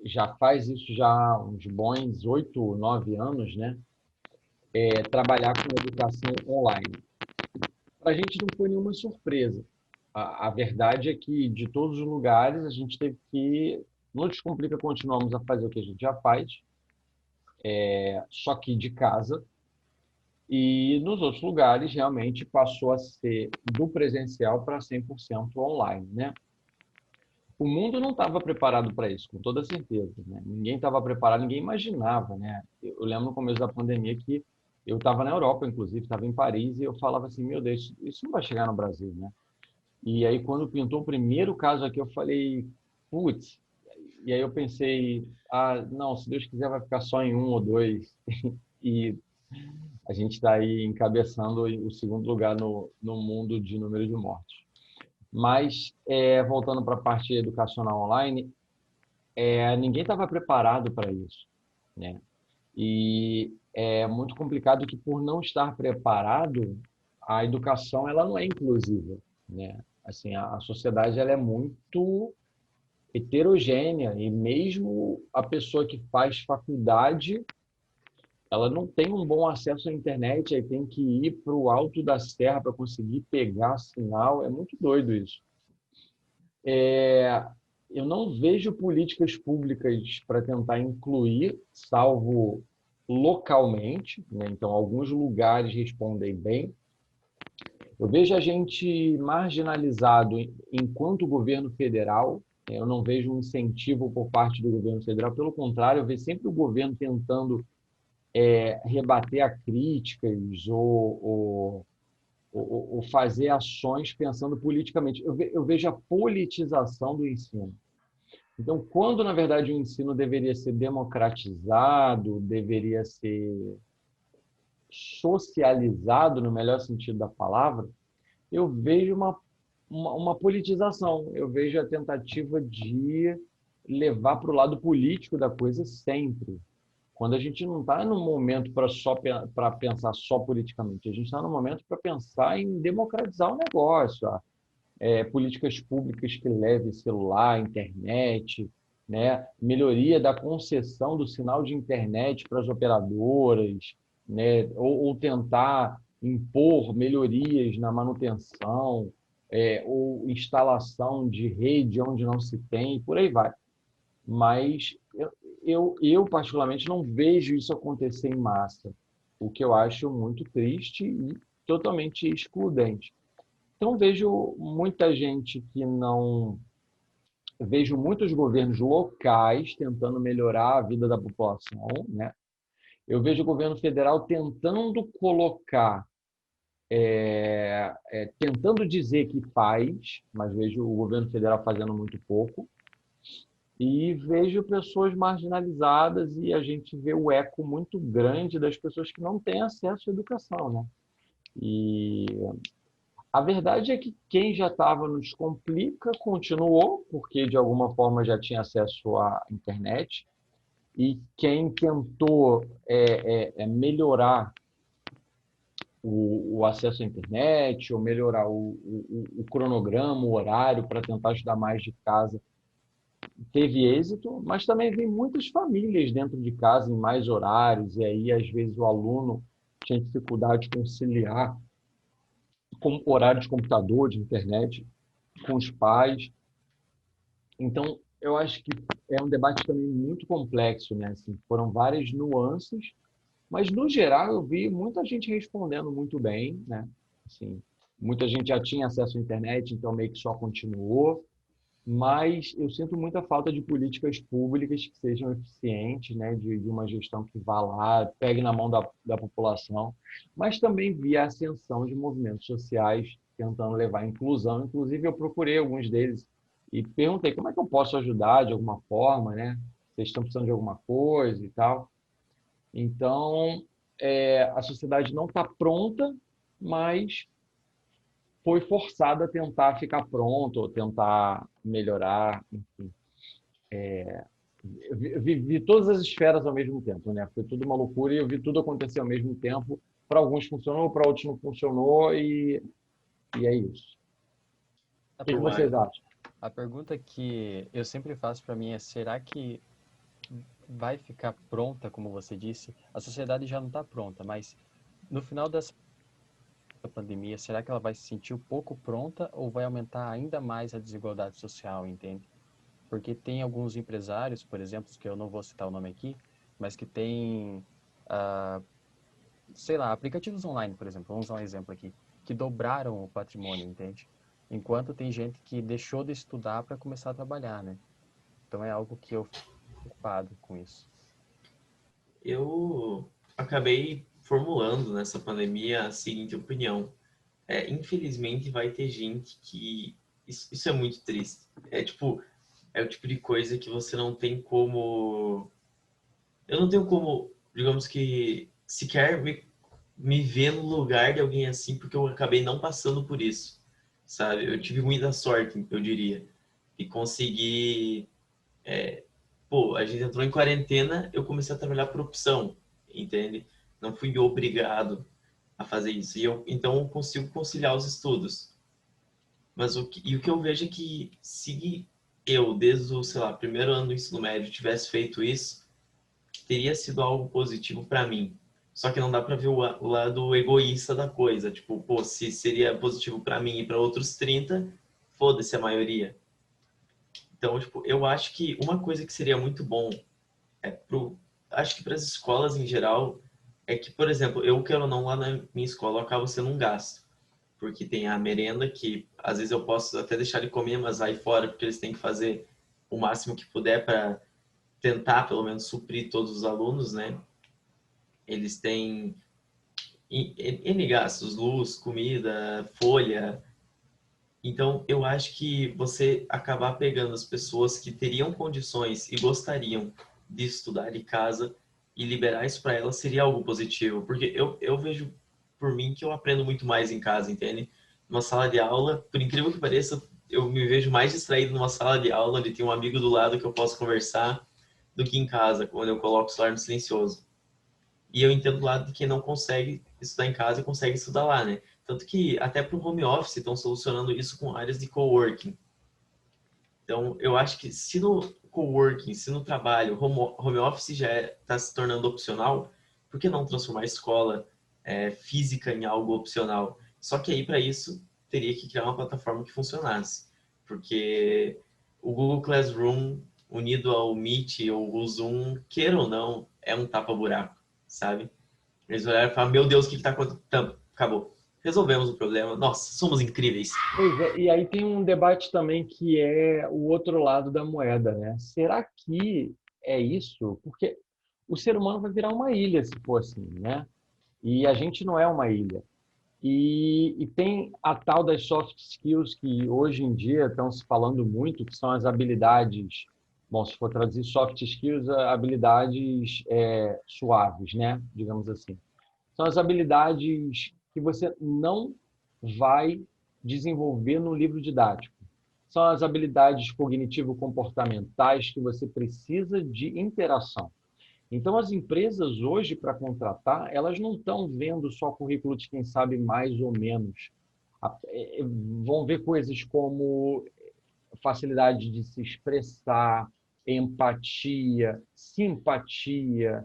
já faz isso já há uns bons 8, 9 anos, né? Trabalhar com educação online. Para a gente não foi nenhuma surpresa. A verdade é que, de todos os lugares, a gente teve que... No Descomplica, continuamos a fazer o que a gente já faz, só que de casa. E nos outros lugares, realmente, passou a ser do presencial para 100% online, né? O mundo não estava preparado para isso, com toda certeza, né? Ninguém estava preparado, ninguém imaginava, né? Eu lembro no começo da pandemia que eu estava na Europa, inclusive, estava em Paris, e eu falava assim, meu Deus, isso não vai chegar no Brasil, né? E aí, quando pintou o primeiro caso aqui, eu falei, putz, e aí eu pensei, não, se Deus quiser vai ficar só em 1 ou 2, e a gente está aí encabeçando o segundo lugar no mundo de número de mortes. Mas, voltando para a parte educacional online, ninguém estava preparado para isso, né? E é muito complicado que, por não estar preparado, a educação ela não é inclusiva, né? Assim, a sociedade ela é muito heterogênea e mesmo a pessoa que faz faculdade, ela não tem um bom acesso à internet, aí tem que ir para o alto da serra para conseguir pegar sinal. É muito doido isso. Eu não vejo políticas públicas para tentar incluir, salvo localmente, né? Então, alguns lugares respondem bem. Eu vejo a gente marginalizado enquanto governo federal. Eu não vejo um incentivo por parte do governo federal. Pelo contrário, eu vejo sempre o governo tentando rebater a críticas ou fazer ações pensando politicamente. Eu vejo a politização do ensino. Então, quando, na verdade, o ensino deveria ser democratizado, deveria ser socializado, no melhor sentido da palavra, eu vejo uma politização. Eu vejo a tentativa de levar para o lado político da coisa sempre. Quando a gente não está no momento para pensar só politicamente, a gente está no momento para pensar em democratizar o negócio, políticas públicas que levem celular, internet, né? Melhoria da concessão do sinal de internet para as operadoras, né? Ou tentar impor melhorias na manutenção, ou instalação de rede onde não se tem, por aí vai. Mas eu particularmente não vejo isso acontecer em massa, o que eu acho muito triste e totalmente excludente. Então, vejo muita gente que não... Vejo muitos governos locais tentando melhorar a vida da população, né? Eu vejo o governo federal tentando colocar, tentando dizer que faz, mas vejo o governo federal fazendo muito pouco. E vejo pessoas marginalizadas e a gente vê o eco muito grande das pessoas que não têm acesso à educação, né? E A verdade é que quem já estava no Descomplica continuou, porque de alguma forma já tinha acesso à internet, e quem tentou melhorar o acesso à internet, ou melhorar o cronograma, o horário, para tentar estudar mais de casa, teve êxito, mas também vi muitas famílias dentro de casa em mais horários, e aí às vezes o aluno tinha dificuldade de conciliar com horário de computador, de internet, com os pais. Então, eu acho que é um debate também muito complexo, né? Assim, foram várias nuances, mas no geral eu vi muita gente respondendo muito bem, né? Assim, muita gente já tinha acesso à internet, então meio que só continuou. Mas eu sinto muita falta de políticas públicas que sejam eficientes, né, de uma gestão que vá lá, pegue na mão da população, mas também via a ascensão de movimentos sociais tentando levar a inclusão. Inclusive, eu procurei alguns deles e perguntei como é que eu posso ajudar de alguma forma, né? Vocês estão precisando de alguma coisa e tal. Então, a sociedade não está pronta, mas foi forçado a tentar ficar pronto, ou tentar melhorar, enfim. Vi todas as esferas ao mesmo tempo, né? Foi tudo uma loucura e eu vi tudo acontecer ao mesmo tempo. Para alguns funcionou, para outros não funcionou e é isso. A O que Pô, vocês acham? a pergunta que eu sempre faço para mim é: será que vai ficar pronta, como você disse? A sociedade já não está pronta, mas no final da pandemia, será que ela vai se sentir um pouco pronta ou vai aumentar ainda mais a desigualdade social, entende? Porque tem alguns empresários, por exemplo, que eu não vou citar o nome aqui, mas que tem, ah, sei lá, aplicativos online, por exemplo, vamos usar um exemplo aqui, que dobraram o patrimônio, entende? Enquanto tem gente que deixou de estudar para começar a trabalhar, né? Então é algo que eu fico preocupado com isso. eu acabei formulando nessa pandemia a seguinte opinião. Infelizmente vai ter gente que... Isso é muito triste. É o tipo de coisa que você não tem como... Eu não tenho como, digamos que, sequer me ver no lugar de alguém assim, porque eu acabei não passando por isso, sabe? Eu tive muita sorte, eu diria, e consegui... Pô, a gente entrou em quarentena, eu comecei a trabalhar por opção, entende? Não fui obrigado a fazer isso. Então eu consigo conciliar os estudos. Mas o que eu vejo é que se eu, desde o, sei lá, primeiro ano do ensino médio, tivesse feito isso, teria sido algo positivo para mim. Só que não dá para ver o lado egoísta da coisa. Tipo, pô, se seria positivo para mim e para outros 30, foda-se a maioria. Então, tipo, eu acho que uma coisa que seria muito bom acho que para as escolas em geral, é que, por exemplo, eu quero ou não, lá na minha escola, eu acabo sendo um gasto. Porque tem a merenda que, às vezes, eu posso até deixar de comer, mas vai fora, porque eles têm que fazer o máximo que puder para tentar, pelo menos, suprir todos os alunos, né? Eles têm N gastos, luz, comida, folha. Então, eu acho que você acabar pegando as pessoas que teriam condições e gostariam de estudar de casa e liberar isso para elas seria algo positivo. Porque eu vejo por mim que eu aprendo muito mais em casa, entende? Numa sala de aula, por incrível que pareça, eu me vejo mais distraído numa sala de aula onde tem um amigo do lado que eu posso conversar do que em casa, quando eu coloco o celular no silencioso. E eu entendo do lado de quem não consegue estudar em casa e consegue estudar lá, né? Tanto que até para o home office estão solucionando isso com áreas de coworking. Então, eu acho que se no coworking, se no trabalho, home office já está se tornando opcional, por que não transformar a escola física em algo opcional? Só que aí, para isso, teria que criar uma plataforma que funcionasse. Porque o Google Classroom, unido ao Meet ou o Zoom, queira ou não, é um tapa-buraco, sabe? Eles olharam e falaram, meu Deus, o que está acontecendo? Acabou. Resolvemos o problema. Nossa, somos incríveis. Pois é, e aí tem um debate também que é o outro lado da moeda, né? Será que é isso? Porque o ser humano vai virar uma ilha se for assim, né? E a gente não é uma ilha. E tem a tal das soft skills que hoje em dia estão se falando muito, que são as habilidades, bom, se for traduzir soft skills, habilidades suaves, né? Digamos assim. São as habilidades que você não vai desenvolver no livro didático. São as habilidades cognitivo-comportamentais que você precisa de interação. Então, as empresas hoje, para contratar, elas não estão vendo só currículo de quem sabe mais ou menos. Vão ver coisas como facilidade de se expressar, empatia, simpatia,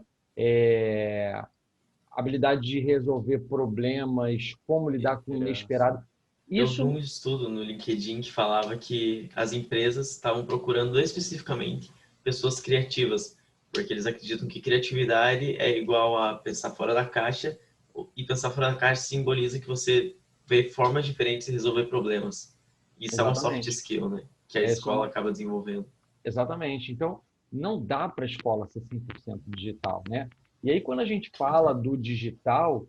habilidade de resolver problemas, como lidar com o inesperado. Eu vi um estudo no LinkedIn que falava que as empresas estavam procurando especificamente pessoas criativas, porque eles acreditam que criatividade é igual a pensar fora da caixa, e pensar fora da caixa simboliza que você vê formas diferentes de resolver problemas. Isso é um soft skill, né? Que a escola acaba desenvolvendo. Exatamente. Então, não dá para a escola ser 100% digital, né? E aí, quando a gente fala do digital,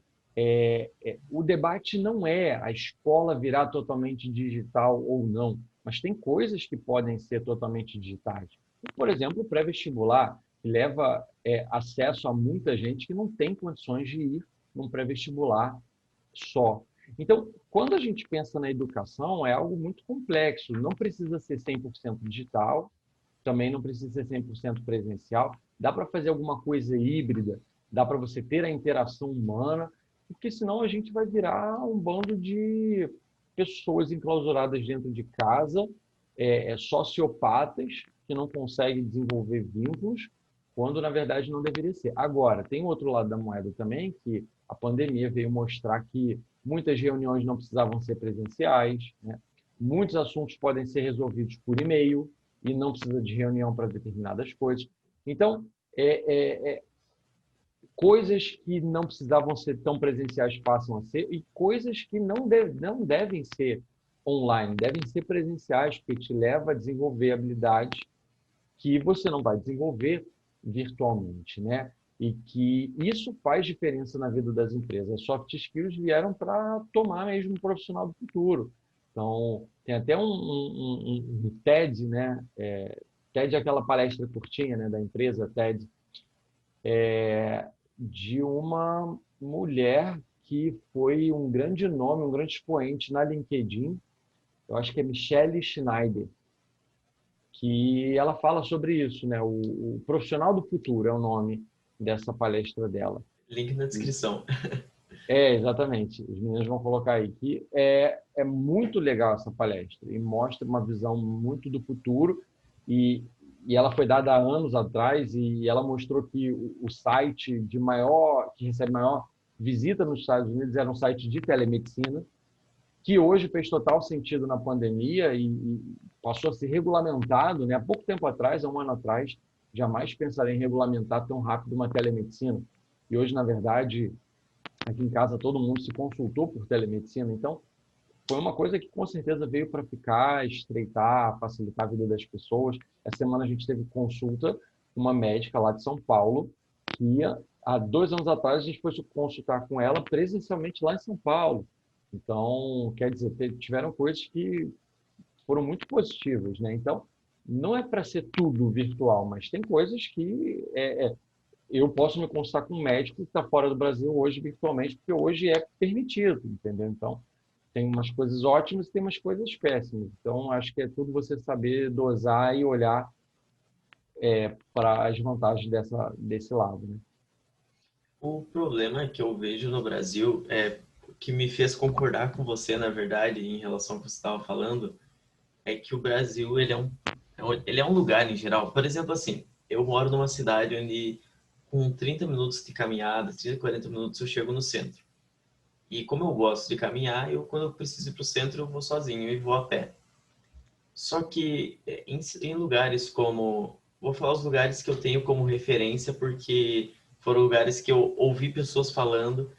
o debate não é a escola virar totalmente digital ou não, mas tem coisas que podem ser totalmente digitais. Por exemplo, o pré-vestibular, que leva acesso a muita gente que não tem condições de ir num pré-vestibular só. Então, quando a gente pensa na educação, é algo muito complexo. Não precisa ser 100% digital, também não precisa ser 100% presencial. Dá para fazer alguma coisa híbrida, dá para você ter a interação humana, porque senão a gente vai virar um bando de pessoas enclausuradas dentro de casa, sociopatas, que não conseguem desenvolver vínculos, quando na verdade não deveria ser. Agora, tem outro lado da moeda também, que a pandemia veio mostrar que muitas reuniões não precisavam ser presenciais, né? Muitos assuntos podem ser resolvidos por e-mail e não precisa de reunião para determinadas coisas. Então, coisas que não precisavam ser tão presenciais passam a ser, e coisas que não devem ser online, devem ser presenciais, porque te leva a desenvolver habilidades que você não vai desenvolver virtualmente, né? E que isso faz diferença na vida das empresas. As soft skills vieram para tomar mesmo um profissional do futuro. Então, tem até um TED, né? TED é aquela palestra curtinha, né, da empresa TED, de uma mulher que foi um grande nome, um grande expoente na LinkedIn. Eu acho que é Michelle Schneider, que ela fala sobre isso, né? O profissional do futuro é o nome dessa palestra dela. Link na descrição. Exatamente. Os meninos vão colocar aí. Que é muito legal essa palestra e mostra uma visão muito do futuro, e ela foi dada há anos atrás, e ela mostrou que o site que recebe maior visita nos Estados Unidos era um site de telemedicina, que hoje fez total sentido na pandemia e passou a ser regulamentado, né? Há pouco tempo atrás, há um ano atrás, jamais pensaria em regulamentar tão rápido uma telemedicina. E hoje, na verdade, aqui em casa todo mundo se consultou por telemedicina. Então, foi uma coisa que com certeza veio para ficar, estreitar, facilitar a vida das pessoas. Essa semana a gente teve consulta com uma médica lá de São Paulo, que há 2 anos atrás a gente foi consultar com ela presencialmente lá em São Paulo. Então, quer dizer, tiveram coisas que foram muito positivas, né? Então, não é para ser tudo virtual, mas tem coisas que eu posso me consultar com um médico que está fora do Brasil hoje virtualmente, porque hoje é permitido, entendeu? Então, tem umas coisas ótimas e tem umas coisas péssimas. Então, acho que é tudo você saber dosar e olhar para as vantagens desse lado, né? O problema que eu vejo no Brasil que me fez concordar com você, na verdade, em relação ao que você estava falando, é que o Brasil, ele é um lugar em geral. Por exemplo, assim, eu moro numa cidade onde com 30 minutos de caminhada, 30, 40 minutos eu chego no centro. E como eu gosto de caminhar, quando eu preciso ir para o centro, eu vou sozinho e vou a pé. Só que em lugares como... Vou falar os lugares que eu tenho como referência, porque foram lugares que eu ouvi pessoas falando,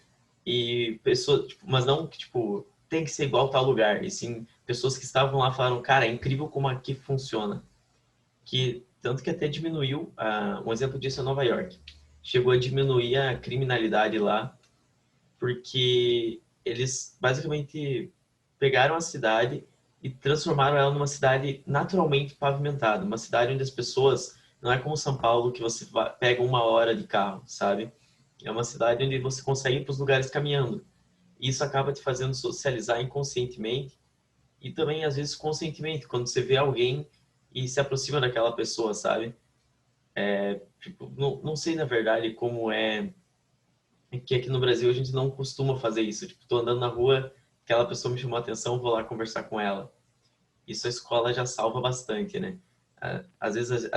e pessoas, tipo, mas não que tipo tem que ser igual tal lugar, e sim pessoas que estavam lá falaram, cara, é incrível como aqui funciona, que tanto que até diminuiu, um exemplo disso é Nova York, chegou a diminuir a criminalidade lá, porque eles basicamente pegaram a cidade e transformaram ela numa cidade naturalmente pavimentada, uma cidade onde as pessoas, não é como São Paulo que você pega 1 hora de carro, sabe? É uma cidade onde você consegue ir para os lugares caminhando. Isso acaba te fazendo socializar inconscientemente e também, às vezes, consentimento, quando você vê alguém e se aproxima daquela pessoa, sabe? Tipo, não sei, na verdade, como é que aqui no Brasil a gente não costuma fazer isso. Tipo, tô andando na rua, aquela pessoa me chamou a atenção, vou lá conversar com ela. Isso a escola já salva bastante, né? Às vezes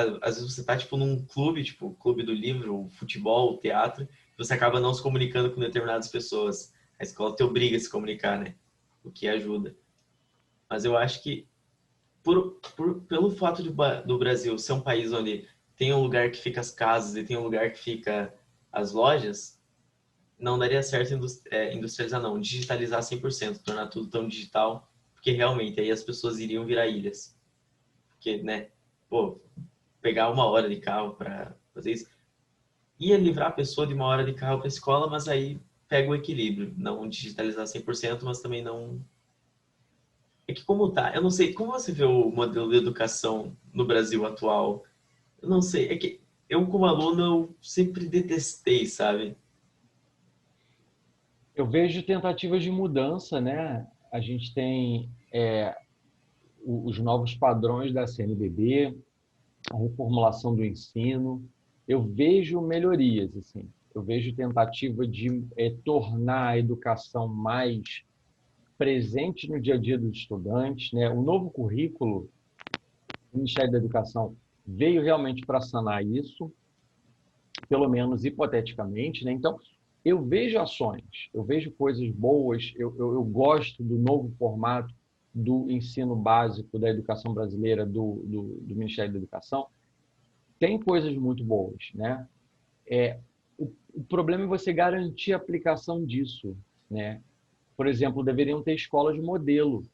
você tá, tipo, num clube, tipo, clube do livro, o futebol, o teatro, e você acaba não se comunicando com determinadas pessoas. A escola te obriga a se comunicar, né? O que ajuda. Mas eu acho que, pelo fato do Brasil ser um país onde tem um lugar que fica as casas e tem um lugar que fica as lojas, não daria certo industrializar, não. Digitalizar 100%, tornar tudo tão digital, porque realmente aí as pessoas iriam virar ilhas. Porque, né, pô, pegar 1 hora de carro para fazer isso, ia livrar a pessoa de 1 hora de carro para a escola, mas aí pega o equilíbrio. Não digitalizar 100%, mas também não... É que como tá, eu não sei, como você vê o modelo de educação no Brasil atual? Eu não sei, é que eu como aluno eu sempre detestei, sabe? Eu vejo tentativas de mudança, né? A gente tem os novos padrões da CNBB, a reformulação do ensino. Eu vejo melhorias, assim. Eu vejo tentativa de tornar a educação mais presente no dia a dia dos estudantes, né? O novo currículo do Ministério da Educação veio realmente para sanar isso, pelo menos hipoteticamente, né? Então, eu vejo ações, eu vejo coisas boas, eu gosto do novo formato do ensino básico da educação brasileira, do Ministério da Educação. Tem coisas muito boas, né? O problema é você garantir a aplicação disso, né? Por exemplo, deveriam ter escolas modelo.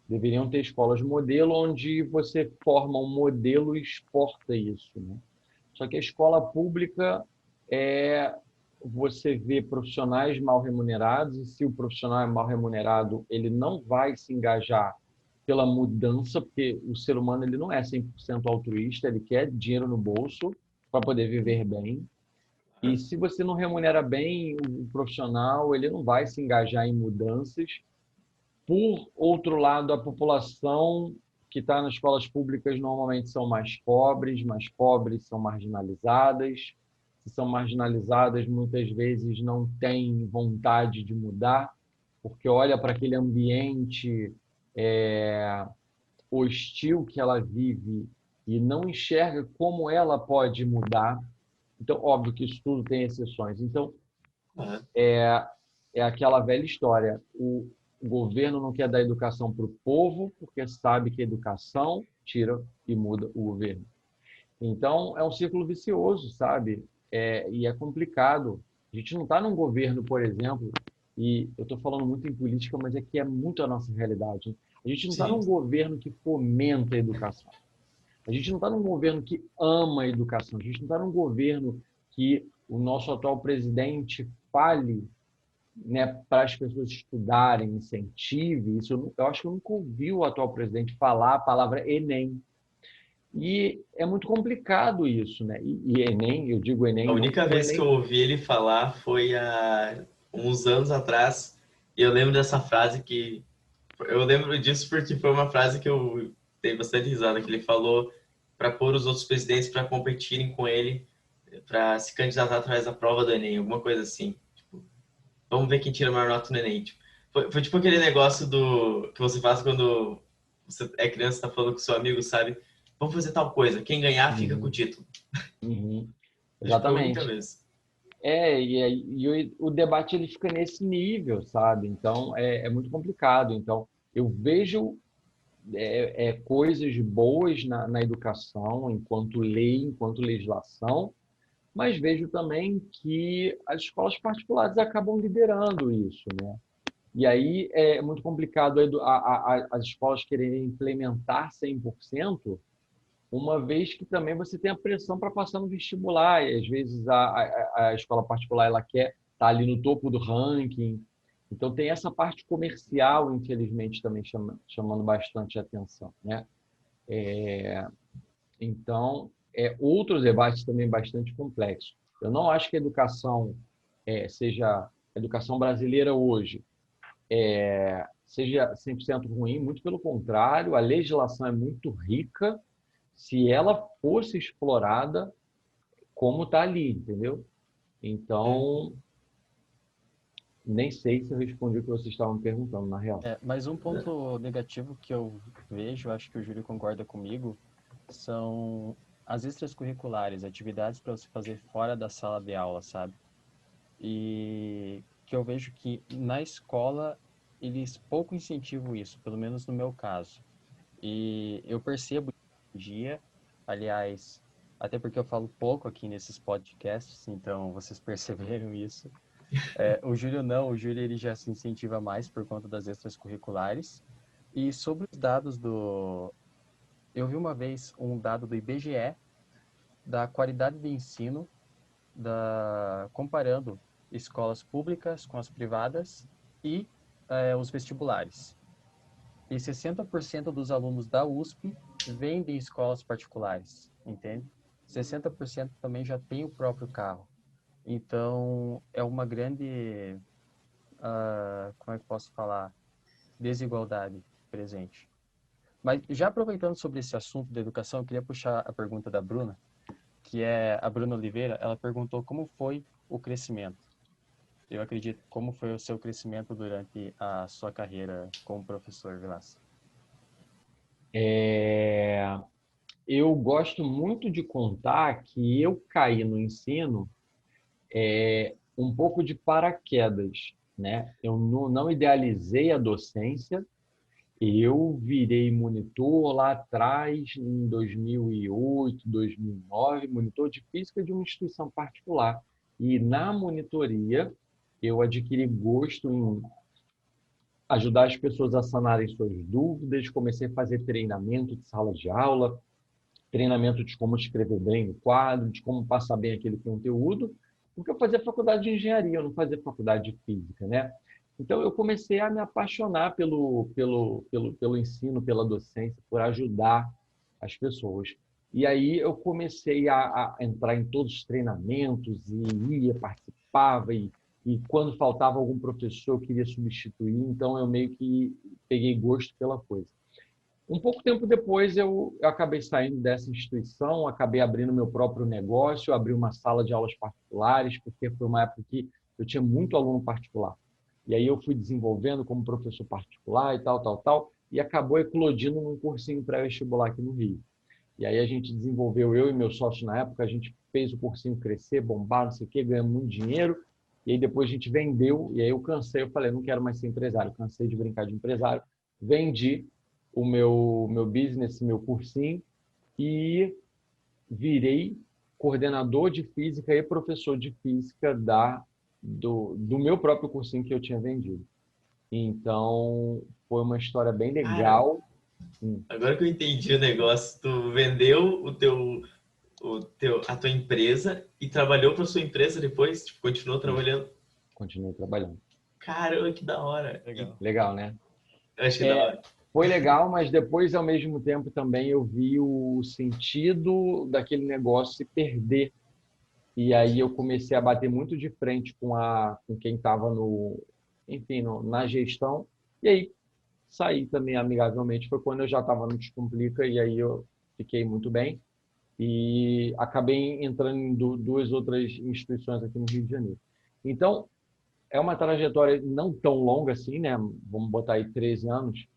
Deveriam ter escolas modelo onde você forma um modelo e exporta isso, né? Só que a escola pública você vê profissionais mal remunerados, e se o profissional é mal remunerado, ele não vai se engajar pela mudança, porque o ser humano ele não é 100% altruísta, ele quer dinheiro no bolso para poder viver bem. E se você não remunera bem o profissional, ele não vai se engajar em mudanças. Por outro lado, a população que está nas escolas públicas normalmente são mais pobres são marginalizadas. Se são marginalizadas, muitas vezes não têm vontade de mudar, porque olha para aquele ambiente hostil que ela vive e não enxerga como ela pode mudar. Então, óbvio que isso tudo tem exceções. Então, é aquela velha história. O governo não quer dar educação para o povo, porque sabe que a educação tira e muda o governo. Então, é um círculo vicioso, sabe? E é complicado. A gente não está num governo, por exemplo, e eu estou falando muito em política, mas é que é muito a nossa realidade. A gente não está num governo que fomenta a educação. A gente não está num governo que ama a educação. A gente não está num governo que o nosso atual presidente fale, né, para as pessoas estudarem, incentive. Isso eu acho que eu nunca ouvi o atual presidente falar a palavra Enem. E é muito complicado isso, né? E Enem, eu digo Enem, A não única o vez que eu Enem. ouvi ele falar foi há uns anos atrás. E eu lembro dessa frase que... Eu lembro disso porque foi uma frase que eu dei bastante risada, que ele falou para pôr os outros presidentes para competirem com ele, para se candidatar através da prova do Enem, alguma coisa assim. Tipo, vamos ver quem tira a maior nota no Enem. Tipo, foi tipo aquele negócio do que você faz quando você é criança e está falando com seu amigo, sabe? Vamos fazer tal coisa. Quem ganhar fica com o Uhum, título. uhum, Acho que foi a única exatamente. vez. E o debate ele fica nesse nível, sabe? Então, é muito complicado. Então, eu vejo coisas boas na educação, enquanto lei, enquanto legislação, mas vejo também que as escolas particulares acabam liderando isso, né? E aí é muito complicado as escolas quererem implementar 100%, uma vez que também você tem a pressão para passar no vestibular, e às vezes a escola particular ela quer estar ali no topo do ranking. Então tem essa parte comercial, infelizmente, também chamando bastante atenção, né? Então, outros debates também bastante complexos. Eu não acho que a educação seja a educação brasileira hoje seja 100% ruim, muito pelo contrário, a legislação é muito rica se ela fosse explorada como está ali, entendeu? Então, nem sei se eu respondi o que vocês estavam me perguntando, na real. Mas um ponto negativo que eu vejo, acho que o Júlio concorda comigo, são as extracurriculares, atividades para você fazer fora da sala de aula, sabe? E que eu vejo que na escola eles pouco incentivam isso, pelo menos no meu caso. E eu percebo hoje em dia, aliás, até porque eu falo pouco aqui nesses podcasts, então vocês perceberam isso. O Júlio não, o Júlio ele já se incentiva mais por conta das extracurriculares. E sobre os dados do... Eu vi uma vez um dado do IBGE da qualidade de ensino, comparando escolas públicas com as privadas e os vestibulares. E 60% dos alunos da USP vêm de escolas particulares, entende? 60% também já tem o próprio carro. Então, é uma grande, como é que eu posso falar, desigualdade presente. Mas já aproveitando sobre esse assunto da educação, eu queria puxar a pergunta da Bruna, que é a Bruna Oliveira. Ela perguntou como foi o crescimento. Eu acredito, como foi o seu crescimento durante a sua carreira como professor, Vilas? Eu gosto muito de contar que eu caí no ensino um pouco de paraquedas, né? Eu não idealizei a docência. Eu virei monitor lá atrás, em 2008, 2009, monitor de física de uma instituição particular. E na monitoria, eu adquiri gosto em ajudar as pessoas a sanarem suas dúvidas, comecei a fazer treinamento de sala de aula, treinamento de como escrever bem no quadro, de como passar bem aquele conteúdo, porque eu fazia faculdade de engenharia, eu não fazia faculdade de física, né? Então, eu comecei a me apaixonar pelo ensino, pela docência, por ajudar as pessoas. E aí eu comecei a entrar em todos os treinamentos e ia, participava, e quando faltava algum professor, eu queria substituir, então eu meio que peguei gosto pela coisa. Um pouco tempo depois, eu acabei saindo dessa instituição, acabei abrindo meu próprio negócio, abri uma sala de aulas particulares, porque foi uma época que eu tinha muito aluno particular. E aí eu fui desenvolvendo como professor particular e tal, e acabou eclodindo num cursinho pré-vestibular aqui no Rio. E aí a gente desenvolveu, eu e meu sócio na época, a gente fez o cursinho crescer, bombar, não sei o quê, ganhamos muito dinheiro, e aí depois a gente vendeu, e aí eu cansei, eu falei, não quero mais ser empresário, cansei de brincar de empresário, vendi o meu business, meu cursinho, e virei coordenador de física e professor de física do meu próprio cursinho que eu tinha vendido. Então, foi uma história bem legal. Agora que eu entendi o negócio, tu vendeu a tua empresa e trabalhou para sua empresa depois? Tipo, continuou trabalhando? Continuei trabalhando. Caramba, que da hora. Legal, né? Eu achei da hora. Foi legal, mas depois, ao mesmo tempo, também eu vi o sentido daquele negócio se perder. E aí eu comecei a bater muito de frente com quem estava na gestão. E aí saí também amigavelmente. Foi quando eu já estava no Descomplica e aí eu fiquei muito bem. E acabei entrando em duas outras instituições aqui no Rio de Janeiro. Então, é uma trajetória não tão longa assim, né? Vamos botar aí 13 anos,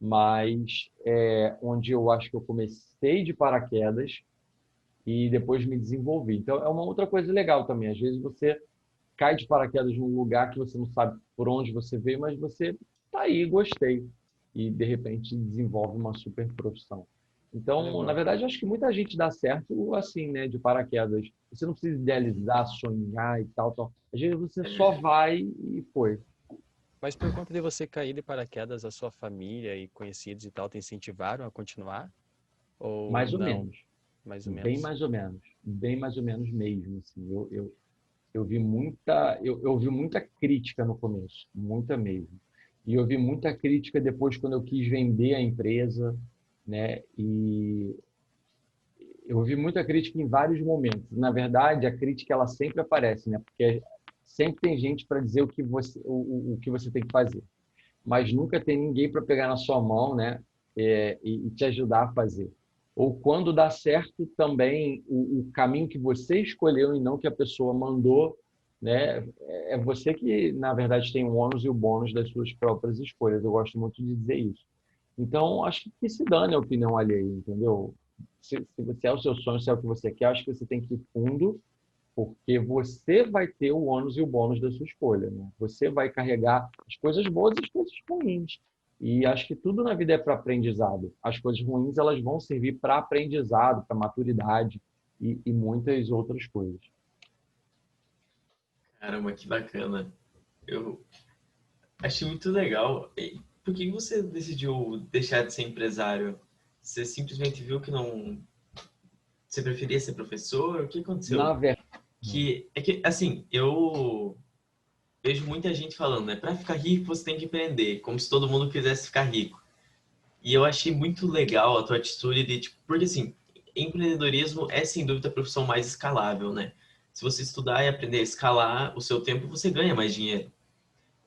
mas onde eu acho que eu comecei de paraquedas e depois me desenvolvi. Então, é uma outra coisa legal também. Às vezes você cai de paraquedas num lugar que você não sabe por onde você veio, mas você tá aí, gostei. E, de repente, desenvolve uma super profissão. Então, na verdade, eu acho que muita gente dá certo assim, né, de paraquedas. Você não precisa idealizar, sonhar e tal. Às vezes você só vai e foi. Mas por conta de você cair de paraquedas, a sua família e conhecidos e tal te incentivaram a continuar? Ou Mais ou não? menos. Mais ou menos. Bem mais ou menos. Bem mais ou menos mesmo. Assim. Eu vi eu vi muita crítica no começo, muita mesmo. E eu vi muita crítica depois quando eu quis vender a empresa, né? E eu ouvi muita crítica em vários momentos. Na verdade, a crítica ela sempre aparece, né? Porque sempre tem gente para dizer o que você tem que fazer. mas nunca tem ninguém para pegar na sua mão, né? E te ajudar a fazer. Ou quando dá certo também o caminho que você escolheu e não que a pessoa mandou, né? É você que, na verdade, tem o ônus e o bônus das suas próprias escolhas. Eu gosto muito de dizer isso. Então, acho que se dane a opinião alheia, entendeu? Se é o seu sonho, se é o que você quer, acho que você tem que ir fundo, porque você vai ter o ônus e o bônus da sua escolha, né? Você vai carregar as coisas boas e as coisas ruins. E acho que tudo na vida é para aprendizado. As coisas ruins, elas vão servir para aprendizado, para maturidade e muitas outras coisas. Caramba, que bacana. Eu achei muito legal. E por que você decidiu deixar de ser empresário? Você simplesmente viu que não... Você preferia ser professor? O que Na aconteceu? verdade, Assim, eu vejo muita gente falando, né? Para ficar rico, você tem que empreender, como se todo mundo quisesse ficar rico. E eu achei muito legal a tua atitude de, tipo, porque assim, empreendedorismo é sem dúvida a profissão mais escalável, né? Se você estudar e aprender a escalar o seu tempo, você ganha mais dinheiro.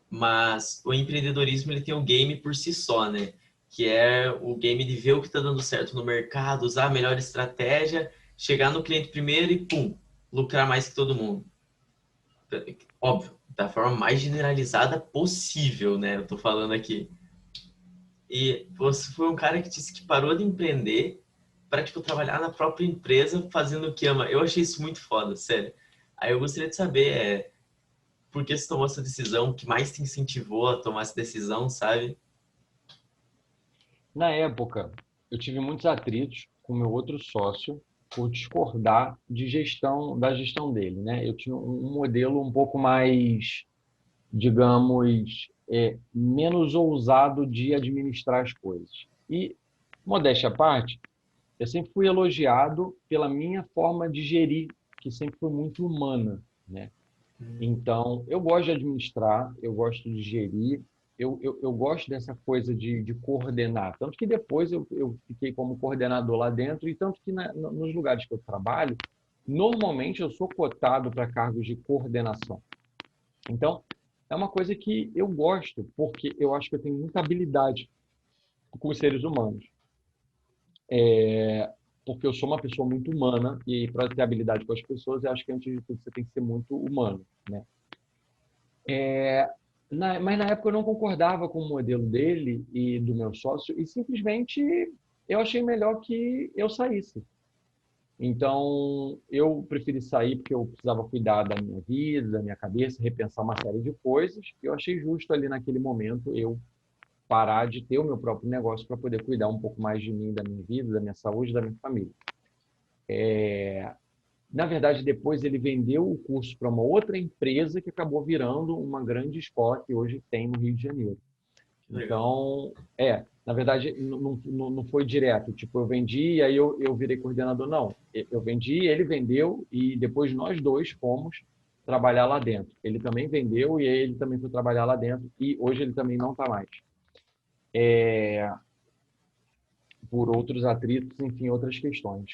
Mas o empreendedorismo, ele tem o game por si só, né? Que é o game de ver o que está dando certo no mercado, usar a melhor estratégia, chegar no cliente primeiro e, pum, lucrar mais que todo mundo. Óbvio, da forma mais generalizada possível, né? Eu tô falando aqui. E você foi um cara que disse que parou de empreender para, tipo, trabalhar na própria empresa fazendo o que ama. Eu achei isso muito foda, sério. Aí eu gostaria de saber, por que você tomou essa decisão? O que mais te incentivou a tomar essa decisão, sabe? na época, eu tive muitos atritos com meu outro sócio por discordar da gestão dele, né? Eu tinha um modelo um pouco mais, digamos, menos ousado de administrar as coisas. E, modéstia à parte, eu sempre fui elogiado pela minha forma de gerir, que sempre foi muito humana, né? Então, eu gosto de administrar, eu gosto de gerir, eu gosto dessa coisa de coordenar. Tanto que depois eu fiquei como coordenador lá dentro, e tanto que nos lugares que eu trabalho, normalmente eu sou cotado para cargos de coordenação. Então, é uma coisa que eu gosto, porque eu acho que eu tenho muita habilidade com os seres humanos. Porque eu sou uma pessoa muito humana, e para ter habilidade com as pessoas, eu acho que antes de tudo você tem que ser muito humano, né? Mas na época eu não concordava com o modelo dele e do meu sócio, e simplesmente eu achei melhor que eu saísse. Então, eu preferi sair porque eu precisava cuidar da minha vida, da minha cabeça, repensar uma série de coisas. Eu achei justo ali naquele momento eu parar de ter o meu próprio negócio para poder cuidar um pouco mais de mim, da minha vida, da minha saúde, da minha família. Na verdade, depois ele vendeu o curso para uma outra empresa que acabou virando uma grande escola que hoje tem no Rio de Janeiro. Que legal. Então, na verdade, não foi direto. Tipo, eu vendi e aí eu virei coordenador. Não, eu vendi, ele vendeu e depois nós dois fomos trabalhar lá dentro. Ele também vendeu e aí ele também foi trabalhar lá dentro e hoje ele também não está mais. Por outros atritos, enfim, outras questões.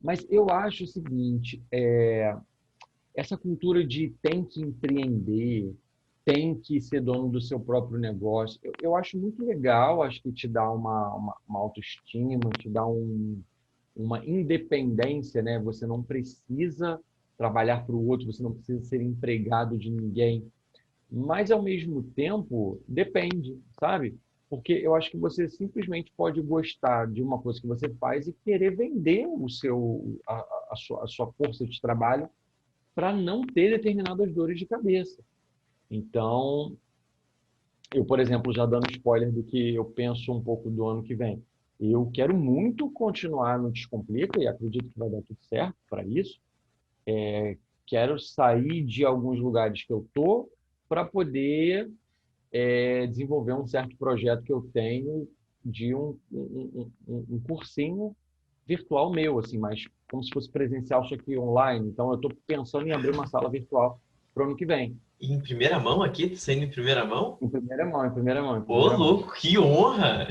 Mas eu acho o seguinte, essa cultura de tem que empreender, tem que ser dono do seu próprio negócio, eu acho muito legal, acho que te dá uma autoestima, te dá uma independência, né? Você não precisa trabalhar para o outro, você não precisa ser empregado de ninguém. Mas, ao mesmo tempo, depende, sabe? Porque eu acho que você simplesmente pode gostar de uma coisa que você faz e querer vender a sua força de trabalho para não ter determinadas dores de cabeça. Então, eu, por exemplo, já dando spoiler do que eu penso um pouco do ano que vem, eu quero muito continuar no Descomplica e acredito que vai dar tudo certo para isso. Quero sair de alguns lugares que eu estou para poder desenvolver um certo projeto que eu tenho de um cursinho virtual meu, assim, mas como se fosse presencial, só que online. Então, eu estou pensando em abrir uma sala virtual para o ano que vem. E em primeira mão aqui, saindo em primeira mão? Em primeira mão, em primeira mão, em Ô, primeira mão. louco, que honra!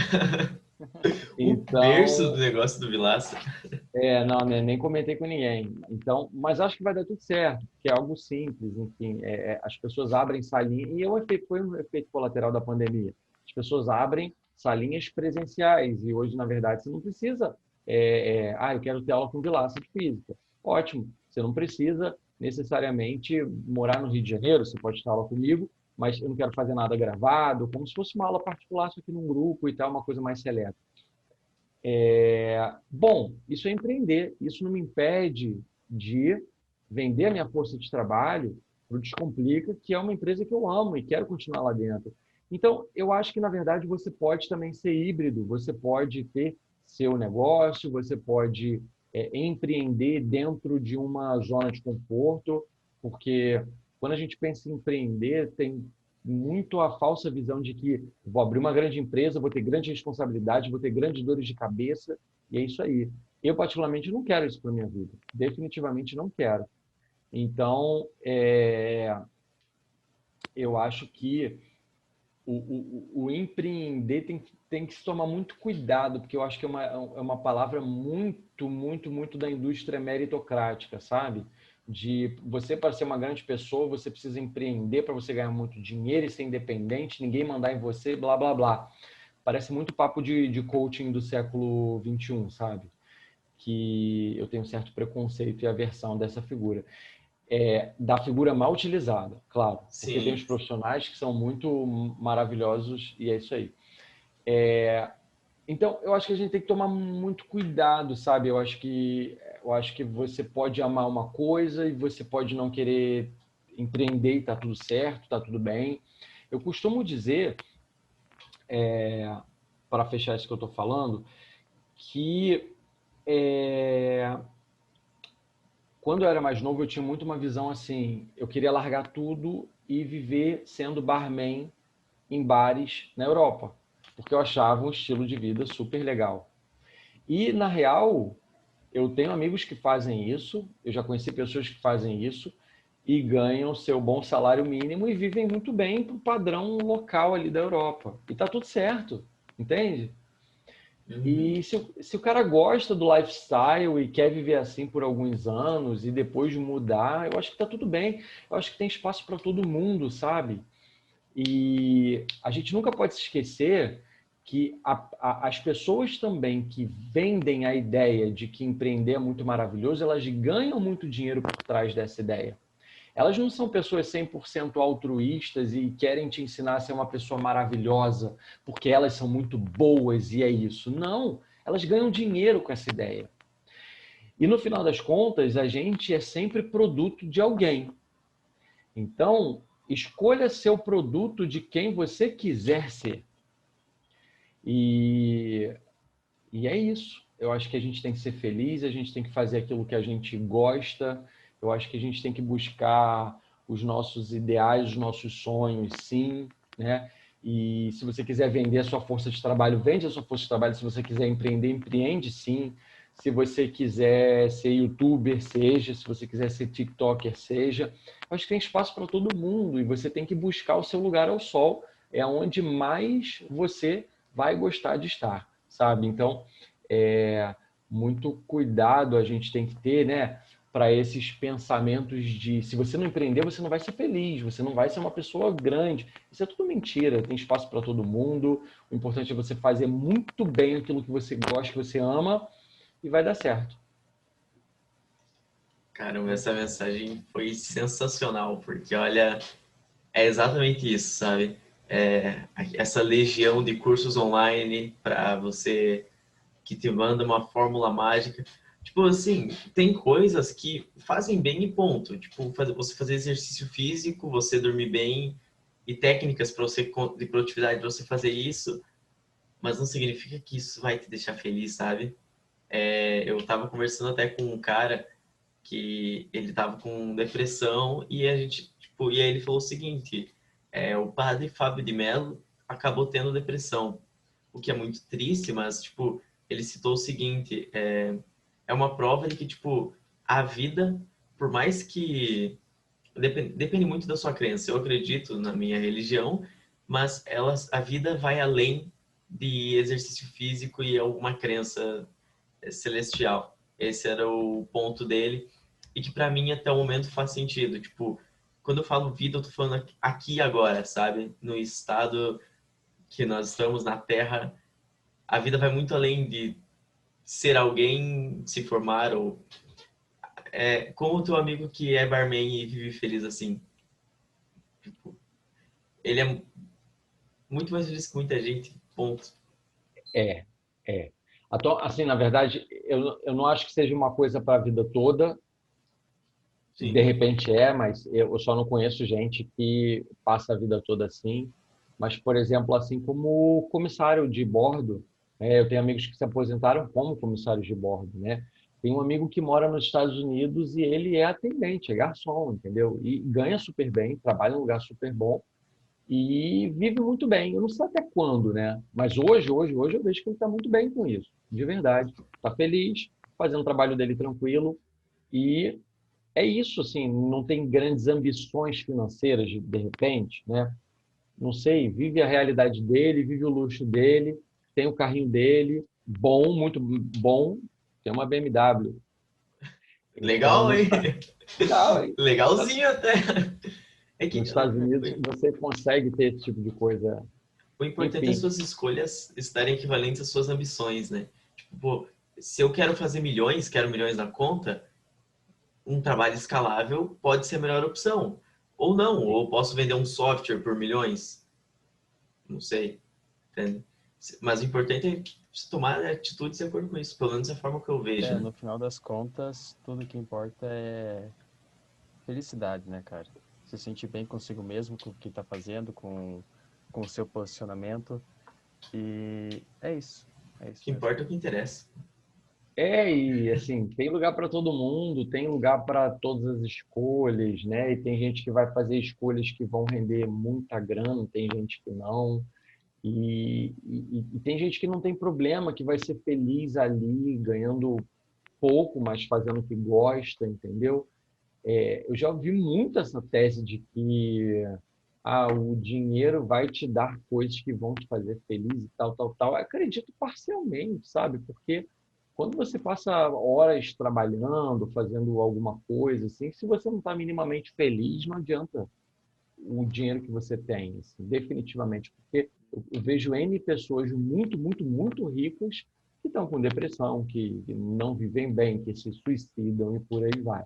O berço do Então, negócio do Vilaça. não, né, nem comentei com ninguém. Então, mas acho que vai dar tudo certo, porque é algo simples, enfim, as pessoas abrem salinha, e foi um efeito colateral da pandemia. As pessoas abrem salinhas presenciais e hoje, na verdade, você não precisa eu quero ter aula com Vilaça de física. Ótimo, você não precisa necessariamente morar no Rio de Janeiro, você pode ter aula comigo, mas eu não quero fazer nada gravado, como se fosse uma aula particular, só que num grupo e tal, uma coisa mais seleta. Bom, isso é empreender, isso não me impede de vender a minha força de trabalho para o Descomplica, que é uma empresa que eu amo e quero continuar lá dentro. Então, eu acho que, na verdade, você pode também ser híbrido, você pode ter seu negócio, você pode empreender dentro de uma zona de conforto, porque quando a gente pensa em empreender, tem muito a falsa visão de que vou abrir uma grande empresa, vou ter grande responsabilidade, vou ter grandes dores de cabeça, e é isso aí. Eu, particularmente, não quero isso para minha vida. Definitivamente não quero. Então, eu acho que o empreender tem que se tomar muito cuidado, porque eu acho que é uma palavra muito, muito, muito da indústria meritocrática, sabe? De você, para ser uma grande pessoa, você precisa empreender para você ganhar muito dinheiro e ser independente, ninguém mandar em você, blá, blá, blá. Parece muito papo de coaching do século XXI, sabe? Que eu tenho um certo preconceito e aversão dessa figura. Da figura mal utilizada, claro. Porque tem Sim. os profissionais que são muito maravilhosos e é isso aí. Então, eu acho que a gente tem que tomar muito cuidado, sabe? Eu acho que você pode amar uma coisa e você pode não querer empreender e tá tudo certo, tá tudo bem. Eu costumo dizer, para fechar isso que eu estou falando, que quando eu era mais novo, eu tinha muito uma visão assim, eu queria largar tudo e viver sendo barman em bares na Europa, porque eu achava um estilo de vida super legal. E, na real, eu tenho amigos que fazem isso, eu já conheci pessoas que fazem isso e ganham seu bom salário mínimo e vivem muito bem para o padrão local ali da Europa. E tá tudo certo, entende? Uhum. E se o cara gosta do lifestyle e quer viver assim por alguns anos e depois mudar, eu acho que tá tudo bem. Eu acho que tem espaço para todo mundo, sabe? E a gente nunca pode se esquecer que as pessoas também que vendem a ideia de que empreender é muito maravilhoso, elas ganham muito dinheiro por trás dessa ideia. Elas não são pessoas 100% altruístas e querem te ensinar a ser uma pessoa maravilhosa porque elas são muito boas e é isso. Não, elas ganham dinheiro com essa ideia. E no final das contas, a gente é sempre produto de alguém. Então, escolha ser o produto de quem você quiser ser. E é isso. Eu acho que a gente tem que ser feliz, a gente tem que fazer aquilo que a gente gosta. Eu acho que a gente tem que buscar os nossos ideais, os nossos sonhos, sim, né? E se você quiser vender a sua força de trabalho, vende a sua força de trabalho. Se você quiser empreender, empreende, sim. Se você quiser ser youtuber, seja. Se você quiser ser tiktoker, seja. Eu acho que tem espaço para todo mundo e você tem que buscar o seu lugar ao sol. É onde mais você vai gostar de estar, sabe? Então, muito cuidado a gente tem que ter, né? Para esses pensamentos de se você não empreender, você não vai ser feliz, você não vai ser uma pessoa grande. Isso é tudo mentira, tem espaço para todo mundo. O importante é você fazer muito bem aquilo que você gosta, que você ama, e vai dar certo. Caramba, essa mensagem foi sensacional, porque olha, é exatamente isso, sabe? Essa legião de cursos online para você que te manda uma fórmula mágica. Tipo assim, tem coisas que fazem bem e ponto. Tipo, você fazer exercício físico, você dormir bem e técnicas para você de produtividade para você fazer isso, mas não significa que isso vai te deixar feliz, sabe? Eu tava conversando até com um cara que ele tava com depressão e a gente, tipo, e aí ele falou o seguinte, o padre Fábio de Mello acabou tendo depressão, o que é muito triste, mas, tipo, ele citou o seguinte, é uma prova de que, tipo, a vida, por mais que depende muito da sua crença. Eu acredito na minha religião, mas a vida vai além de exercício físico e alguma crença celestial. Esse era o ponto dele e que para mim até o momento faz sentido. Tipo, quando eu falo vida, eu tô falando aqui e agora, sabe? No estado que nós estamos na Terra, a vida vai muito além de ser alguém, se formar, ou como o teu amigo que é barman e vive feliz assim. Tipo, ele é muito mais feliz que muita gente, ponto. É, é. Assim, na verdade, eu não acho que seja uma coisa para a vida toda. De Sim. repente mas eu só não conheço gente que passa a vida toda assim. Mas, por exemplo, assim como comissário de bordo, né? Eu tenho amigos que se aposentaram como comissários de bordo, né? Tem um amigo que mora nos Estados Unidos e ele é atendente, é garçom, entendeu? E ganha super bem, trabalha em um lugar super bom e vive muito bem. Eu não sei até quando, né? Mas hoje eu vejo que ele está muito bem com isso, de verdade. Está feliz, fazendo o trabalho dele tranquilo e é isso, assim, não tem grandes ambições financeiras de repente, né? Não sei, vive a realidade dele, vive o luxo dele, tem o carrinho dele, bom, muito bom, tem uma BMW. Então, Legal, hein? legal, hein? Legalzinho até. É que Nos Estados Unidos você consegue ter esse tipo de coisa. o importante é as Enfim, suas escolhas estarem equivalentes às suas ambições, né? Tipo, pô, se eu quero fazer milhões, quero milhões na conta, um trabalho escalável pode ser a melhor opção. Ou não, ou eu posso vender um software por milhões. Não sei. Entende? Mas o importante é se tomar atitudes de acordo com isso. Pelo menos é a forma que eu vejo, né? No final das contas, tudo que importa é felicidade, né, cara? Se sentir bem consigo mesmo, com o que tá fazendo, com o seu posicionamento. E é isso. É O isso que mesmo. importa é o que interessa. e assim, tem lugar para todo mundo, tem lugar para todas as escolhas, né? E tem gente que vai fazer escolhas que vão render muita grana, tem gente que não. E tem gente que não tem problema, que vai ser feliz ali, ganhando pouco, mas fazendo o que gosta, entendeu? Eu já ouvi muito essa tese de que o dinheiro vai te dar coisas que vão te fazer feliz e tal, tal, tal. Eu acredito parcialmente, sabe? Porque quando você passa horas trabalhando, fazendo alguma coisa, assim, se você não está minimamente feliz, não adianta o dinheiro que você tem, assim, definitivamente. Porque eu vejo N pessoas muito, muito, muito ricas que estão com depressão, que não vivem bem, que se suicidam e por aí vai.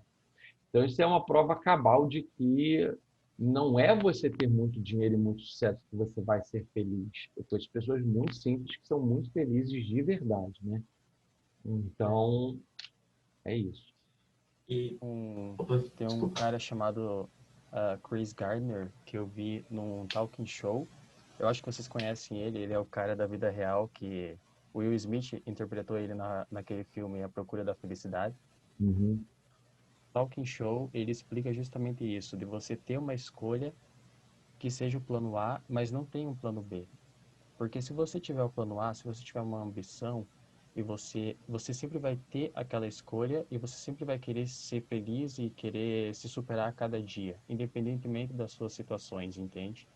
Então, isso é uma prova cabal de que não é você ter muito dinheiro e muito sucesso que você vai ser feliz. Eu conheço pessoas muito simples que são muito felizes de verdade, né? Então, é isso. E. Um, Opa, tem um desculpa. cara chamado Chris Gardner que eu vi num talking show. Eu acho que vocês conhecem ele. Ele é o cara da vida real que o Will Smith interpretou ele naquele filme A Procura da Felicidade. Uhum. Talking show, ele explica justamente isso, de você ter uma escolha que seja o plano A, mas não tem um plano B. Porque se você tiver o plano A, se você tiver uma ambição, e você sempre vai ter aquela escolha e você sempre vai querer ser feliz e querer se superar a cada dia, independentemente das suas situações, entende?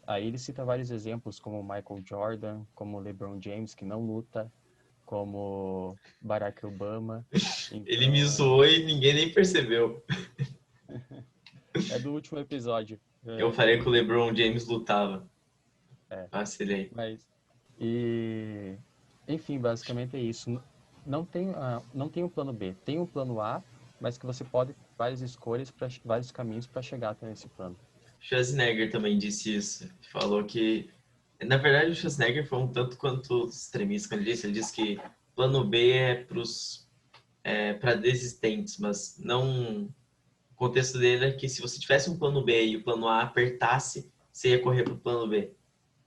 Aí ele cita vários exemplos, como Michael Jordan, como LeBron James, que não luta, como Barack Obama. Ele me Então, zoou e ninguém nem percebeu. é do último episódio. Eu falei que o LeBron James lutava. É, Vacilei. mas... E... Enfim, basicamente é isso. Não tem um plano B. Tem um plano A, mas que você pode ter várias escolhas, vários caminhos para chegar até esse plano. Schwarzenegger também disse isso. Falou que, na verdade, o Schwarzenegger foi um tanto quanto extremista quando ele disse que plano B para desistentes, mas não. O contexto dele é que se você tivesse um plano B e o plano A apertasse, você ia correr para o plano B.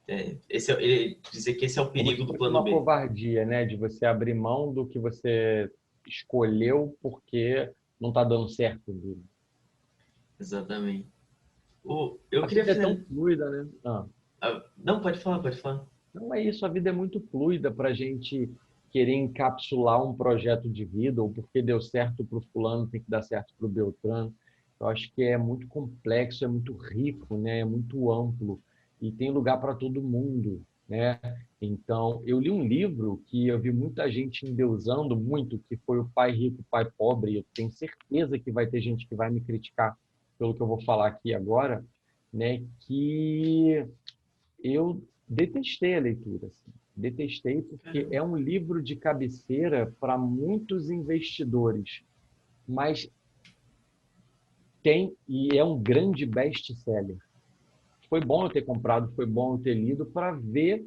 Ele dizer que esse é o Como perigo se do fosse plano uma B. covardia, né? De você abrir mão do que você escolheu porque não está dando certo. Exatamente. Eu A queria vida é tão finalizar. fluida, né? Não, pode falar, pode falar. Não é isso, a vida é muito fluida para a gente querer encapsular um projeto de vida, ou porque deu certo para o fulano, tem que dar certo para o Beltrano. Eu acho que é muito complexo, é muito rico, né? É muito amplo e tem lugar para todo mundo, né? Então, eu li um livro que eu vi muita gente endeusando muito, que foi O Pai Rico, o Pai Pobre. E eu tenho certeza que vai ter gente que vai me criticar pelo que eu vou falar aqui agora, né? Que eu detestei a leitura. Assim. Detestei porque é um livro de cabeceira para muitos investidores, mas e é um grande best-seller. Foi bom eu ter comprado, foi bom eu ter lido para ver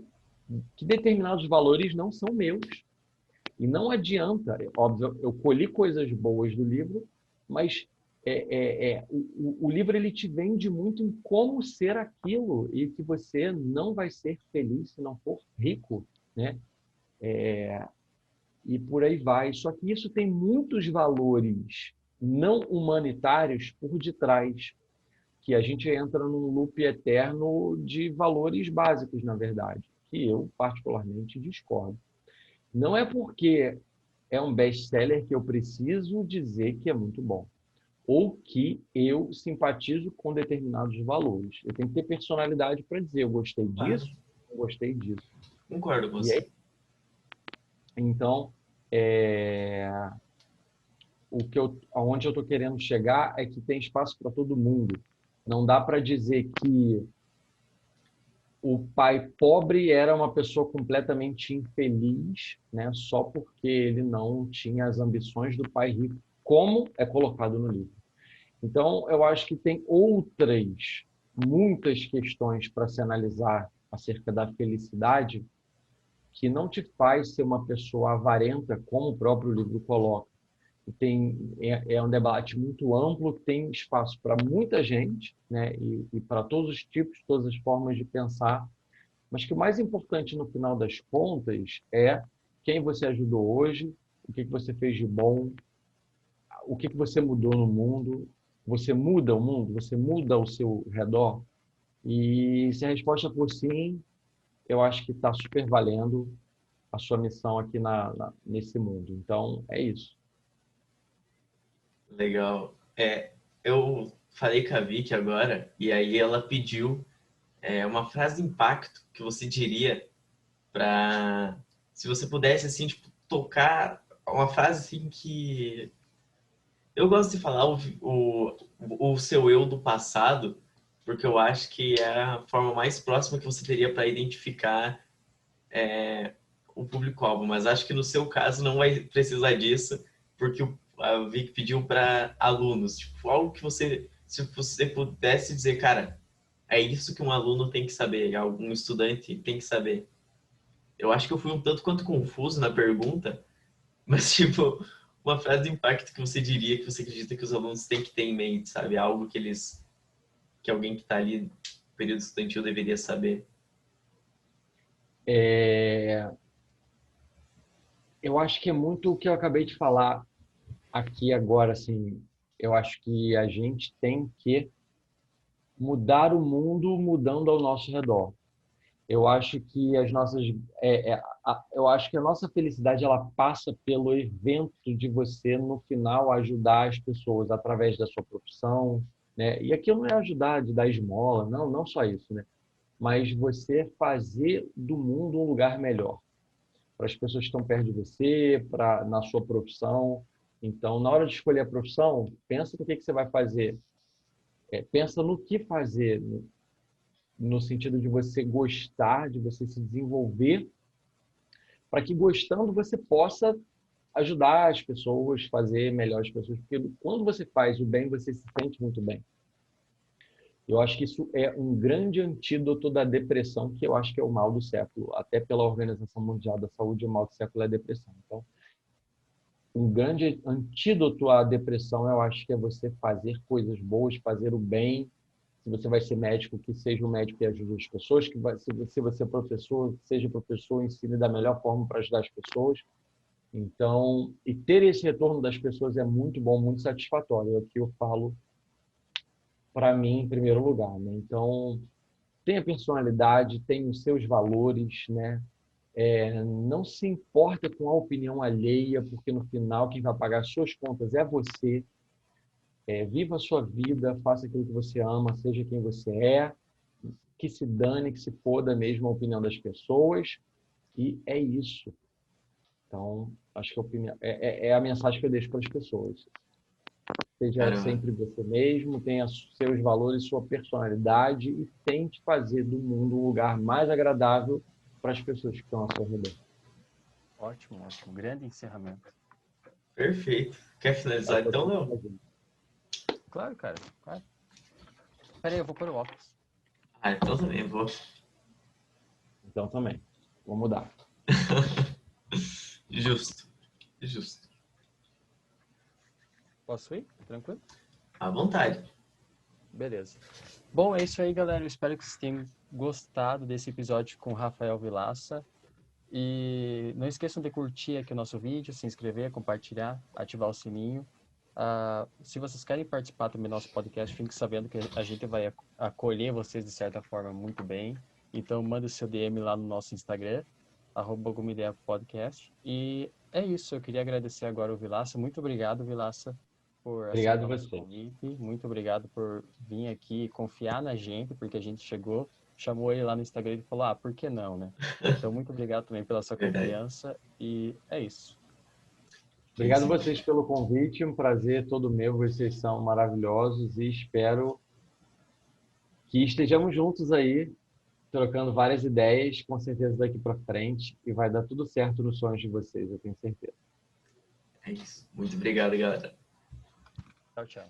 que determinados valores não são meus. E não adianta, óbvio, eu colhi coisas boas do livro, mas o livro ele te vende muito em como ser aquilo e que você não vai ser feliz se não for rico, né? E por aí vai. Só que isso tem muitos valores não humanitários por detrás, que a gente entra num loop eterno de valores básicos, na verdade, que eu particularmente discordo. Não é porque é um best-seller que eu preciso dizer que é muito bom, ou que eu simpatizo com determinados valores. Eu tenho que ter personalidade para dizer eu gostei disso, eu gostei disso. Concordo com E você. aí, então, é, aonde eu estou querendo chegar é que tem espaço para todo mundo. Não dá para dizer que o pai pobre era uma pessoa completamente infeliz, né, só porque ele não tinha as ambições do pai rico, como é colocado no livro. Então, eu acho que tem muitas questões para se analisar acerca da felicidade que não te faz ser uma pessoa avarenta, como o próprio livro coloca. É um debate muito amplo, que tem espaço para muita gente, né, e para todos os tipos, todas as formas de pensar, mas que o mais importante no final das contas é quem você ajudou hoje, o que você fez de bom, o que você mudou no mundo. Você muda o mundo, você muda o seu redor. E se a resposta for sim, eu acho que está super valendo a sua missão aqui nesse mundo. Então, é isso. Legal. Eu falei com a Vicky agora, e aí ela pediu uma frase de impacto que você diria para, se você pudesse, assim, tipo, tocar uma frase assim que eu gosto de falar o seu eu do passado, porque eu acho que é a forma mais próxima que você teria para identificar o público-alvo, mas acho que no seu caso não vai precisar disso, porque a Vic pediu para alunos, tipo, algo que você, se você pudesse dizer, cara, é isso que um aluno tem que saber, um estudante tem que saber. Eu acho que eu fui um tanto quanto confuso na pergunta, mas tipo, uma frase de impacto que você diria que você acredita que os alunos têm que ter em mente, sabe? Algo que alguém que está ali no período estudantil deveria saber. É, eu acho que é muito o que eu acabei de falar aqui agora, assim. Eu acho que a gente tem que mudar o mundo mudando ao nosso redor. Eu acho que as nossas, eu acho que a nossa felicidade ela passa pelo evento de você no final ajudar as pessoas através da sua profissão, né? E aquilo não é ajudar de dar esmola, não, não só isso, né? Mas você fazer do mundo um lugar melhor para as pessoas que estão perto de você, para na sua profissão. Então, na hora de escolher a profissão, pensa no que você vai fazer, pensa no que fazer, no sentido de você gostar, de você se desenvolver, para que gostando você possa ajudar as pessoas, fazer melhor as pessoas, porque quando você faz o bem, você se sente muito bem. Eu acho que isso é um grande antídoto da depressão, que eu acho que é o mal do século. Até pela Organização Mundial da Saúde, o mal do século é a depressão. Então, um grande antídoto à depressão, eu acho que é você fazer coisas boas, fazer o bem. Se você vai ser médico, que seja um médico que ajude as pessoas, se você é professor, seja professor, ensine da melhor forma para ajudar as pessoas. Então, e ter esse retorno das pessoas é muito bom, muito satisfatório. É o que eu falo para mim em primeiro lugar, né? Então, tenha personalidade, tenha os seus valores, né? Não se importa com a opinião alheia, porque no final quem vai pagar as suas contas é você. Viva a sua vida, faça aquilo que você ama, seja quem você é, que se dane, que se foda mesmo a opinião das pessoas, e é isso. Então, acho que a opinião é a mensagem que eu deixo para as pessoas. Seja Caramba. sempre você mesmo, tenha seus valores, sua personalidade e tente fazer do mundo um lugar mais agradável para as pessoas que estão ao seu redor. Ótimo, ótimo. Grande encerramento. Perfeito. Quer finalizar então, Léo? Claro, cara. Claro. Pera aí, eu vou pôr o óculos. Ah, então também vou. Então também. Vou mudar. Justo. Justo. Posso ir? Tranquilo? À vontade. Beleza. Bom, é isso aí, galera. Eu espero que vocês tenham gostado desse episódio com o Rafael Vilaça. E não esqueçam de curtir aqui o nosso vídeo, se inscrever, compartilhar, ativar o sininho. Se vocês querem participar também do nosso podcast, fiquem sabendo que a gente vai acolher vocês de certa forma muito bem. Então, manda o seu DM lá no nosso Instagram, @algumaideia_podcast. E é isso, eu queria agradecer agora o Vilaça. Muito obrigado, Vilaça, por Obrigado aceitar a o nosso você. convite. Muito obrigado por vir aqui e confiar na gente, porque a gente chamou ele lá no Instagram e falou, por que não, né? Então, muito obrigado também pela sua Verdade. confiança e é isso. Obrigado a vocês pelo convite, um prazer todo meu, vocês são maravilhosos e espero que estejamos juntos aí, trocando várias ideias, com certeza daqui para frente, e vai dar tudo certo nos sonhos de vocês, eu tenho certeza. É isso. Muito obrigado, galera. Tchau, tchau.